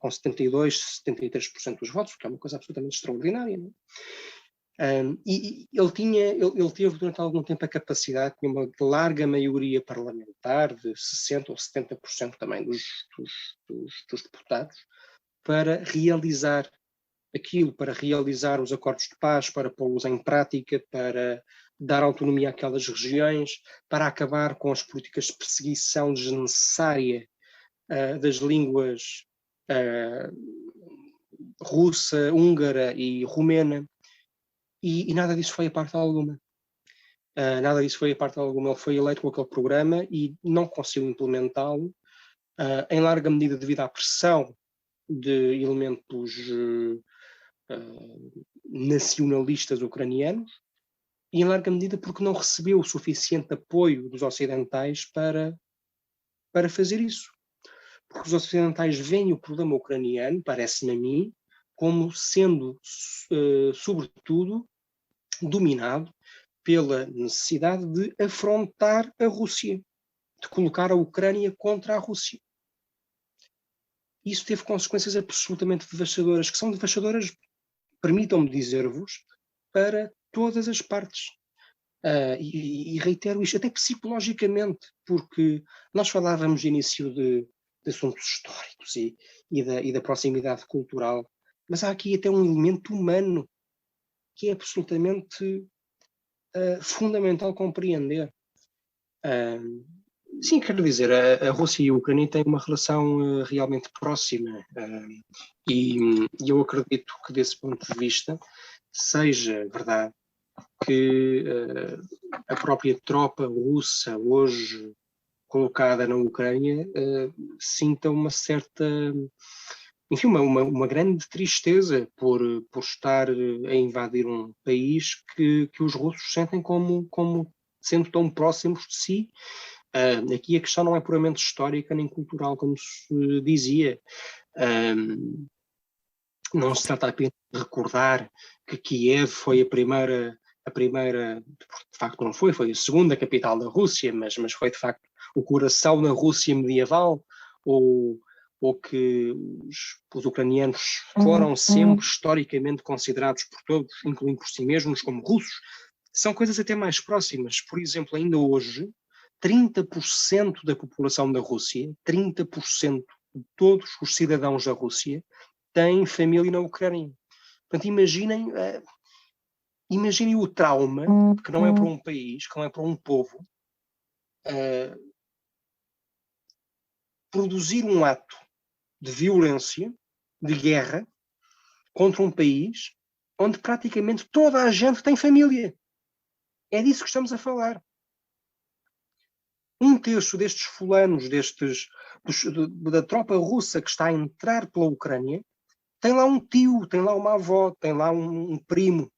72, 73% dos votos, que é uma coisa absolutamente extraordinária. Não é? E ele teve durante algum tempo a capacidade, tinha uma larga maioria parlamentar, de 60% ou 70% também dos deputados, para realizar aquilo, para realizar os acordos de paz, para pô-los em prática, para dar autonomia àquelas regiões, para acabar com as políticas de perseguição desnecessária das línguas russa, húngara e romena, e nada disso foi a parte alguma. Nada disso foi a parte alguma. Ele foi eleito com aquele programa e não conseguiu implementá-lo, em larga medida devido à pressão de elementos nacionalistas ucranianos, e em larga medida porque não recebeu o suficiente apoio dos ocidentais para fazer isso. Porque os ocidentais veem o problema ucraniano, parece-me a mim, como sendo, sobretudo, dominado pela necessidade de afrontar a Rússia, de colocar a Ucrânia contra a Rússia. Isso teve consequências absolutamente devastadoras, que são devastadoras, permitam-me dizer-vos, para todas as partes. E reitero isto, até psicologicamente, porque nós falávamos de início de assuntos históricos e da proximidade cultural, mas há aqui até um elemento humano que é absolutamente fundamental compreender. Sim, quero dizer, a Rússia e a Ucrânia têm uma relação realmente próxima, e eu acredito que desse ponto de vista seja verdade que a própria tropa russa hoje colocada na Ucrânia sinta uma certa, enfim, uma grande tristeza por estar a invadir um país que os russos sentem como sendo tão próximos de si. Aqui a questão não é puramente histórica nem cultural, como se dizia. Não se trata apenas de recordar que Kiev foi a primeira, de facto não foi a segunda capital da Rússia, mas foi de facto o coração da Rússia medieval, ou que os ucranianos foram sempre historicamente considerados por todos, incluindo por si mesmos, como russos. São coisas até mais próximas. Por exemplo, ainda hoje, 30% da população da Rússia, 30% de todos os cidadãos da Rússia têm família na Ucrânia. Portanto, imaginem o trauma, que não é para um país, que não é para um povo, produzir um ato de violência, de guerra, contra um país onde praticamente toda a gente tem família. É disso que estamos a falar. Um terço destes fulanos, da tropa russa que está a entrar pela Ucrânia, tem lá um tio, tem lá uma avó, tem lá um primo.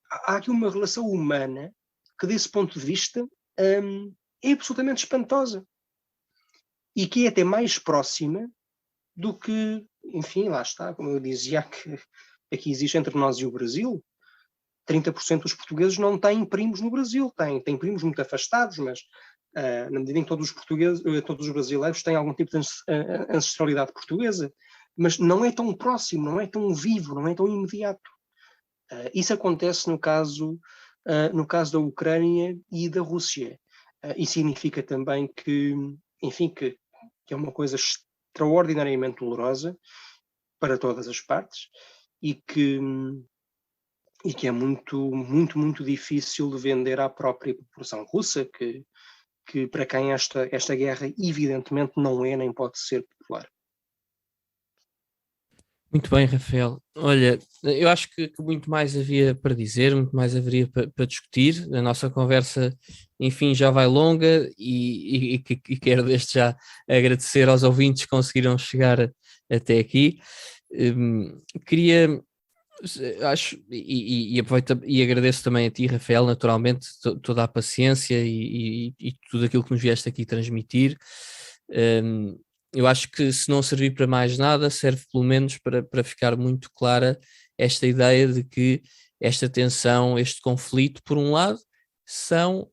Há aqui uma relação humana que, desse ponto de vista, é absolutamente espantosa. E que é até mais próxima do que, enfim, lá está, como eu dizia, que aqui existe entre nós e o Brasil. 30% dos portugueses não têm primos no Brasil, têm primos muito afastados, mas na medida em que todos os brasileiros têm algum tipo de ancestralidade portuguesa, mas não é tão próximo, não é tão vivo, não é tão imediato. Isso acontece no caso da Ucrânia e da Rússia. E significa também que, enfim, que é uma coisa extraordinariamente dolorosa para todas as partes e que é muito, muito, muito difícil de vender à própria população russa, que para quem esta guerra evidentemente não é nem pode ser popular. Muito bem, Rafael. Olha, eu acho que muito mais havia para dizer, muito mais haveria para discutir. A nossa conversa, enfim, já vai longa e quero desde já agradecer aos ouvintes que conseguiram chegar até aqui. Queria, acho, e aproveito e agradeço também a ti, Rafael, naturalmente, toda a paciência e tudo aquilo que nos vieste aqui transmitir. Um, eu acho que se não servir para mais nada, serve pelo menos para ficar muito clara esta ideia de que esta tensão, este conflito, por um lado, são,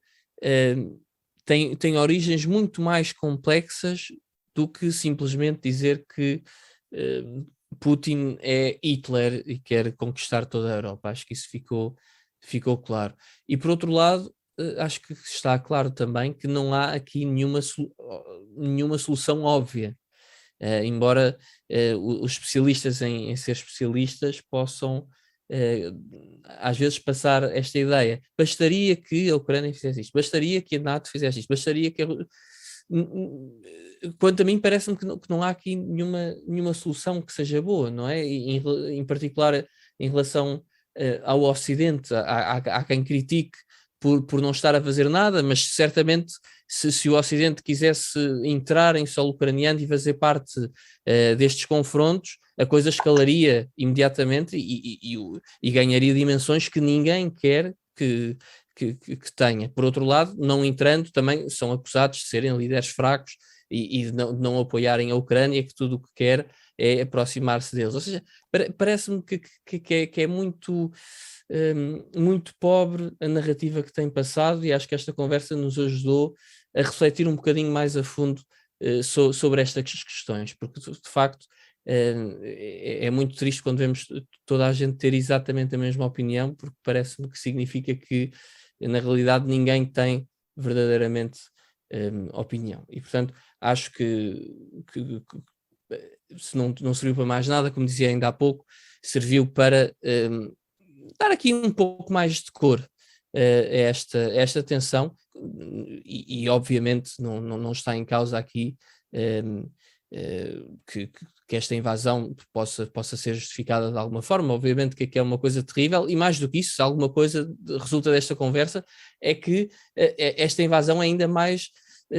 tem origens muito mais complexas do que simplesmente dizer que Putin é Hitler e quer conquistar toda a Europa. Acho que isso ficou claro. E por outro lado, acho que está claro também que não há aqui nenhuma solução óbvia. Embora os especialistas em ser especialistas possam às vezes passar esta ideia. Bastaria que a Ucrânia fizesse isto, bastaria que a NATO fizesse isto, bastaria que quanto a mim parece-me que não há aqui nenhuma solução que seja boa, não é? Em particular em relação ao Ocidente, há quem critique por não estar a fazer nada, mas certamente se o Ocidente quisesse entrar em solo ucraniano e fazer parte destes confrontos, a coisa escalaria imediatamente e ganharia dimensões que ninguém quer que tenha. Por outro lado, não entrando, também são acusados de serem líderes fracos e de não apoiarem a Ucrânia, que tudo o que quer é aproximar-se deles. Ou seja, parece-me que é muito, muito pobre a narrativa que tem passado, e acho que esta conversa nos ajudou a refletir um bocadinho mais a fundo sobre estas questões, porque de facto é muito triste quando vemos toda a gente ter exatamente a mesma opinião, porque parece-me que significa que na realidade ninguém tem verdadeiramente opinião. E portanto acho que se não serviu para mais nada, como dizia ainda há pouco, serviu para dar aqui um pouco mais de cor a esta tensão e obviamente não está em causa aqui que esta invasão possa ser justificada de alguma forma. Obviamente que é uma coisa terrível, e mais do que isso, se alguma coisa resulta desta conversa, é que esta invasão é ainda mais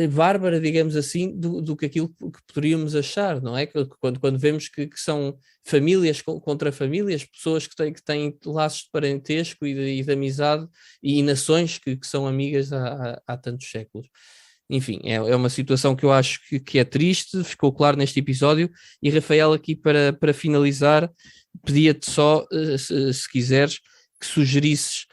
bárbara, digamos assim, do que aquilo que poderíamos achar, não é? Quando vemos que são famílias contra famílias, pessoas que têm laços de parentesco e de amizade e nações que são amigas há tantos séculos. Enfim, é uma situação que eu acho que é triste, ficou claro neste episódio. E Rafael, aqui para finalizar, pedia-te só, se quiseres, que sugerisses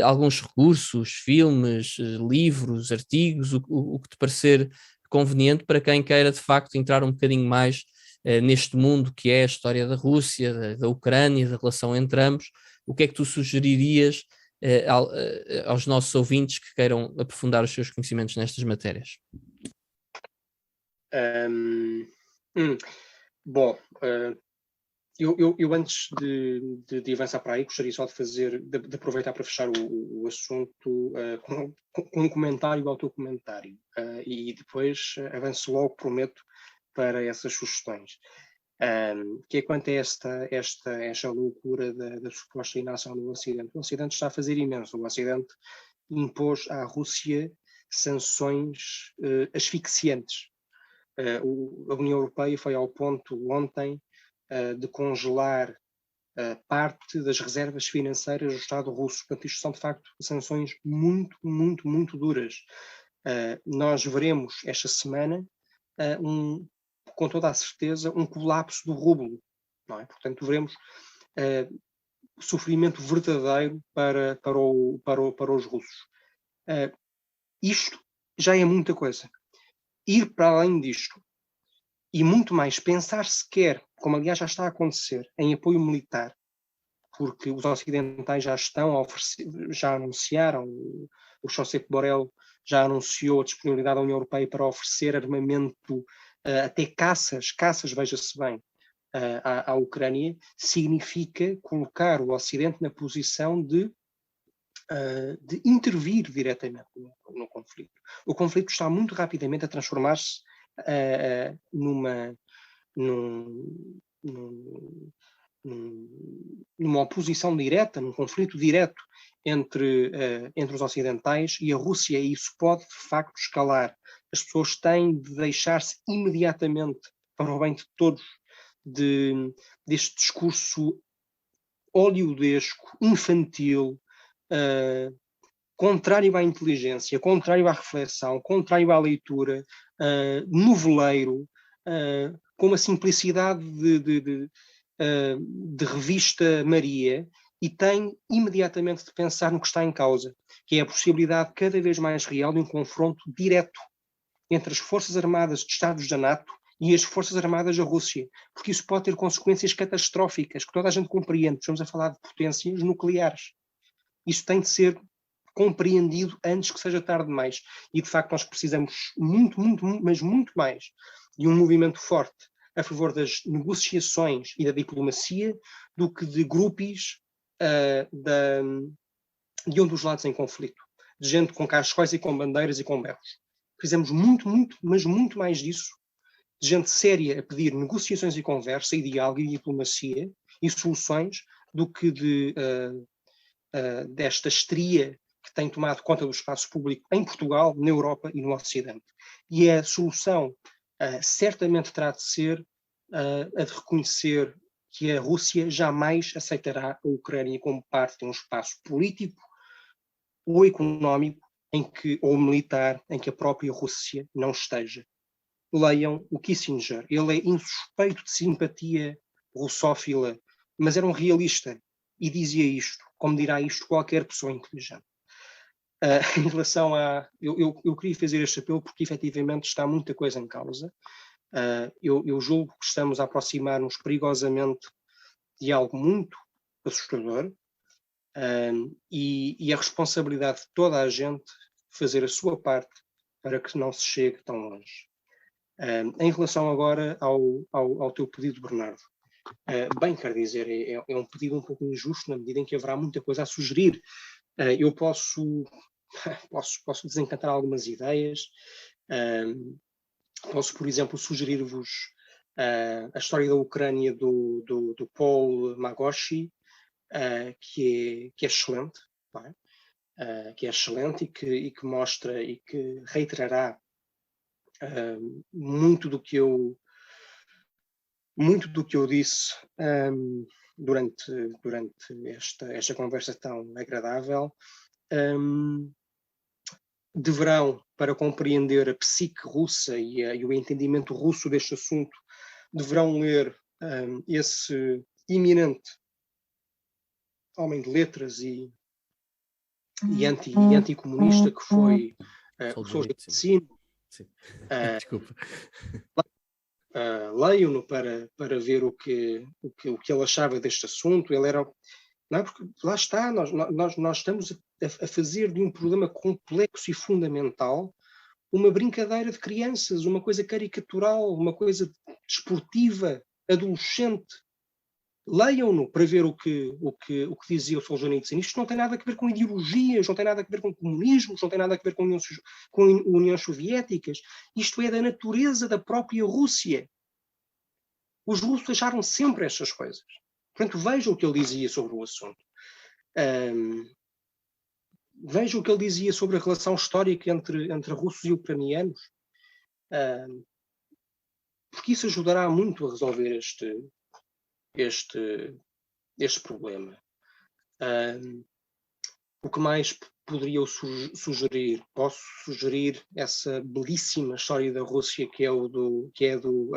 alguns recursos, filmes, livros, artigos, o que te parecer conveniente para quem queira de facto entrar um bocadinho mais neste mundo que é a história da Rússia, da Ucrânia, da relação entre ambos. O que é que tu sugeririas aos nossos ouvintes que queiram aprofundar os seus conhecimentos nestas matérias? Bom, eu antes de avançar para aí, gostaria só de aproveitar para fechar o assunto com um comentário ao teu comentário, e depois avanço logo, prometo, para essas sugestões. Que é quanto a esta loucura da suposta inação do Ocidente. O Ocidente está a fazer imenso. O Ocidente impôs à Rússia sanções asfixiantes. A União Europeia foi ao ponto ontem de congelar parte das reservas financeiras do Estado russo. Portanto, isto são, de facto, sanções muito, muito, muito duras. Nós veremos esta semana com toda a certeza, um colapso do rublo. Não é? Portanto, veremos sofrimento verdadeiro para os russos. Isto já é muita coisa. Ir para além disto e muito mais pensar sequer, como aliás já está a acontecer, em apoio militar, porque os ocidentais já estão a oferecer, já anunciaram, o Josep Borrell já anunciou a disponibilidade da União Europeia para oferecer armamento, até caças, veja-se bem, à Ucrânia, significa colocar o Ocidente na posição de intervir diretamente no conflito. O conflito está muito rapidamente a transformar-se numa oposição direta, num conflito direto entre os ocidentais e a Rússia, e isso pode, de facto, escalar. As pessoas têm de deixar-se imediatamente, para o bem de todos, deste discurso oleodesco, infantil, contrário à inteligência, contrário à reflexão, contrário à leitura, noveleiro, com uma simplicidade de revista Maria, e tem imediatamente de pensar no que está em causa, que é a possibilidade cada vez mais real de um confronto direto entre as Forças Armadas de Estados da NATO e as Forças Armadas da Rússia, porque isso pode ter consequências catastróficas, que toda a gente compreende. Estamos a falar de potências nucleares. Isso tem de ser compreendido antes que seja tarde demais. E, de facto, nós precisamos muito, mas muito mais de um movimento forte a favor das negociações e da diplomacia do que de grupos de um dos lados em conflito, de gente com cascóis e com bandeiras e com berros. Precisamos muito, mas muito mais disso, de gente séria a pedir negociações e conversa e diálogo e diplomacia e soluções, do que desta histeria que tem tomado conta do espaço público em Portugal, na Europa e no Ocidente. E a solução certamente terá de ser a de reconhecer que a Rússia jamais aceitará a Ucrânia como parte de um espaço político ou económico ou militar em que a própria Rússia não esteja. Leiam o Kissinger. Ele é insuspeito de simpatia russófila, mas era um realista e dizia isto, como dirá isto qualquer pessoa inteligente. Em relação a... Eu queria fazer este apelo porque efetivamente está muita coisa em causa. Eu julgo que estamos a aproximar-nos perigosamente de algo muito assustador, e a responsabilidade de toda a gente fazer a sua parte para que não se chegue tão longe. Em relação agora ao teu pedido, Bernardo, bem, quero dizer, é um pedido um pouco injusto na medida em que haverá muita coisa a sugerir. Eu posso desencantar algumas ideias. Posso, por exemplo, sugerir-vos a história da Ucrânia do Paul Magoshi, que é excelente, não é? Que é excelente e que mostra e que reiterará muito do que eu disse durante esta conversa tão agradável. Deverão, para compreender a psique russa e o entendimento russo deste assunto, deverão ler esse eminente homem de letras e anticomunista que foi Solzhenitsyn. Desculpa. Leio-no para ver o que ele achava deste assunto. Ele era... Não é? Porque lá está, nós estamos a fazer de um problema complexo e fundamental uma brincadeira de crianças, uma coisa caricatural, uma coisa desportiva, adolescente. Leiam-no para ver o que dizia o Solzhenitsyn. Isto não tem nada a ver com ideologias, não tem nada a ver com comunismos, não tem nada a ver com Uniões Soviéticas. Isto é da natureza da própria Rússia. Os russos acharam sempre estas coisas. Portanto, vejam o que ele dizia sobre o assunto. Vejam o que ele dizia sobre a relação histórica entre russos e ucranianos. Porque isso ajudará muito a resolver este problema. O que mais poderia eu sugerir? Posso sugerir essa belíssima história da Rússia que é do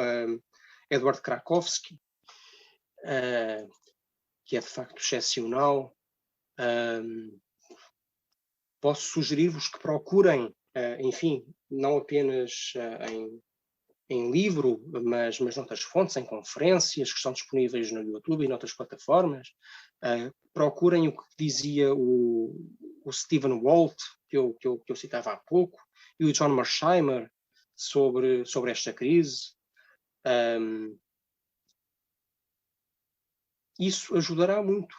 Eduard Krakowski, que é de facto excepcional. Posso sugerir-vos que procurem, enfim, não apenas em livro, mas noutras fontes, em conferências que estão disponíveis no YouTube e noutras plataformas. Procurem o que dizia o Stephen Walt, que eu citava há pouco, e o John Mearsheimer sobre esta crise. Isso ajudará muito.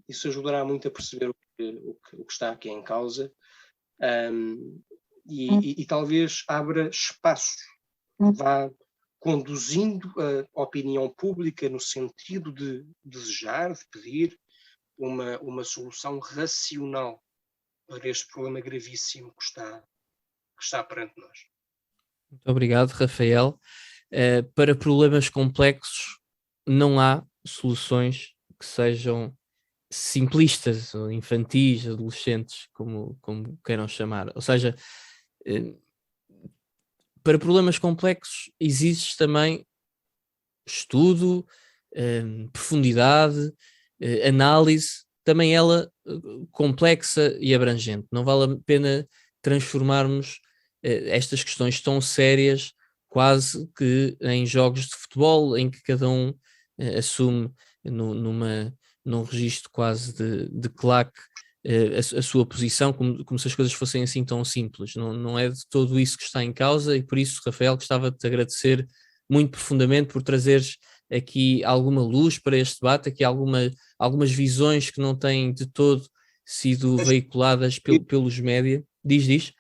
Isso ajudará muito a perceber o que está aqui em causa, e talvez abra espaço, vá conduzindo a opinião pública no sentido de desejar, de pedir uma solução racional para este problema gravíssimo que está perante nós. Muito obrigado, Rafael. Para problemas complexos não há soluções que sejam simplistas, ou infantis, adolescentes, como queiram chamar. Ou seja, para problemas complexos exige também estudo, profundidade, análise, também ela complexa e abrangente. Não vale a pena transformarmos estas questões tão sérias quase que em jogos de futebol, em que cada um assume num registro quase de claque a sua posição, como se as coisas fossem assim tão simples. Não é de todo isso que está em causa, e por isso, Rafael, gostava de te agradecer muito profundamente por trazeres aqui alguma luz para este debate, aqui algumas visões que não têm de todo sido veiculadas pelos média. Diz.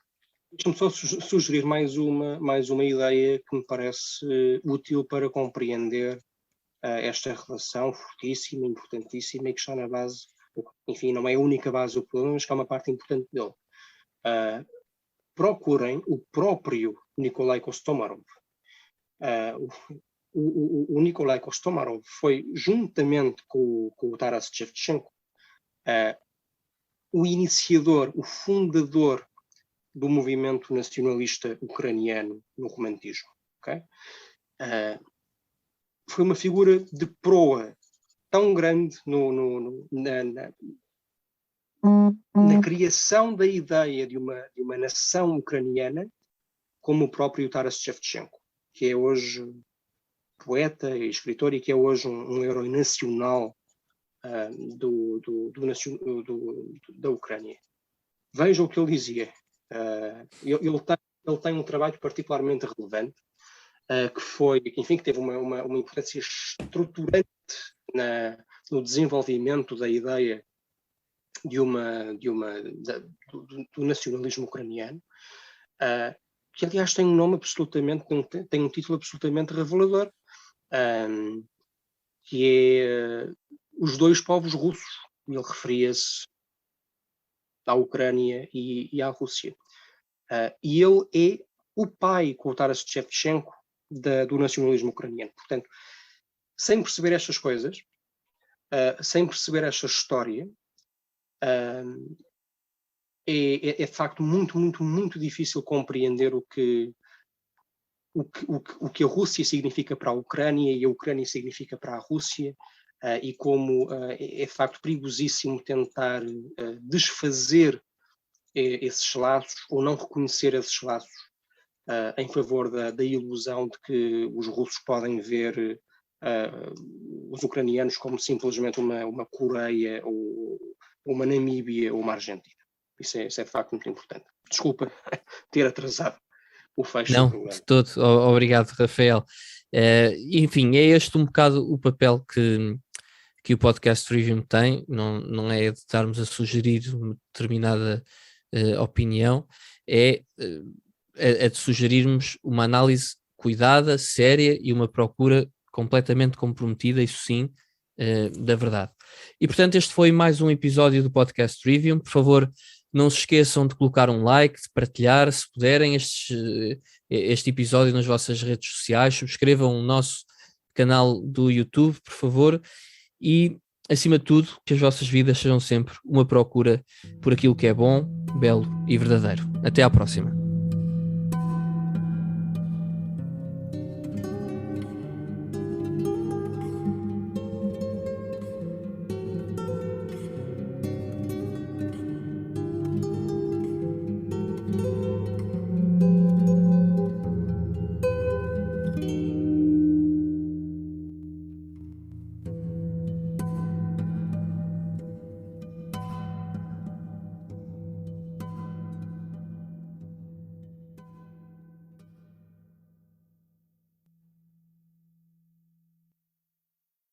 Deixa-me só sugerir mais uma ideia que me parece útil para compreender esta relação fortíssima, importantíssima, e que está na base, enfim, não é a única base do problema, mas que é uma parte importante dele. Procurem o próprio Nikolai Kostomarov. O Nikolai Kostomarov foi, juntamente com o Taras Shevchenko, o iniciador, o fundador do movimento nacionalista ucraniano no romantismo. Okay? Foi uma figura de proa tão grande na criação da ideia de uma nação ucraniana como o próprio Taras Shevchenko, que é hoje poeta e escritor e que é hoje um herói nacional da Ucrânia. Vejam o que ele dizia. Ele tem um trabalho particularmente relevante, que teve uma importância estruturante no desenvolvimento da ideia do nacionalismo ucraniano, que aliás tem um título absolutamente revelador, que é Os Dois Povos Russos. Ele referia-se à Ucrânia e à Rússia. E ele é o pai, com o Taras Shevchenko, do nacionalismo ucraniano. Portanto, sem perceber estas coisas, sem perceber esta história, é de facto muito, muito, muito difícil compreender o que a Rússia significa para a Ucrânia e a Ucrânia significa para a Rússia, e como é de facto perigosíssimo tentar desfazer esses laços ou não reconhecer esses laços em favor da ilusão de que os russos podem ver os ucranianos como simplesmente uma Coreia ou uma Namíbia ou uma Argentina. Isso é de facto muito importante. Desculpa ter atrasado o fecho do programa. Não, de todo. Obrigado, Rafael. Enfim, é este um bocado o papel que o Podcast Trivium tem, não é de estarmos a sugerir uma determinada opinião, é de sugerirmos uma análise cuidada, séria e uma procura completamente comprometida, isso sim, da verdade. E portanto este foi mais um episódio do Podcast Trivium. Por favor, não se esqueçam de colocar um like, de partilhar, se puderem, este episódio nas vossas redes sociais, subscrevam o nosso canal do YouTube, por favor, e acima de tudo, que as vossas vidas sejam sempre uma procura por aquilo que é bom, belo e verdadeiro. Até à próxima.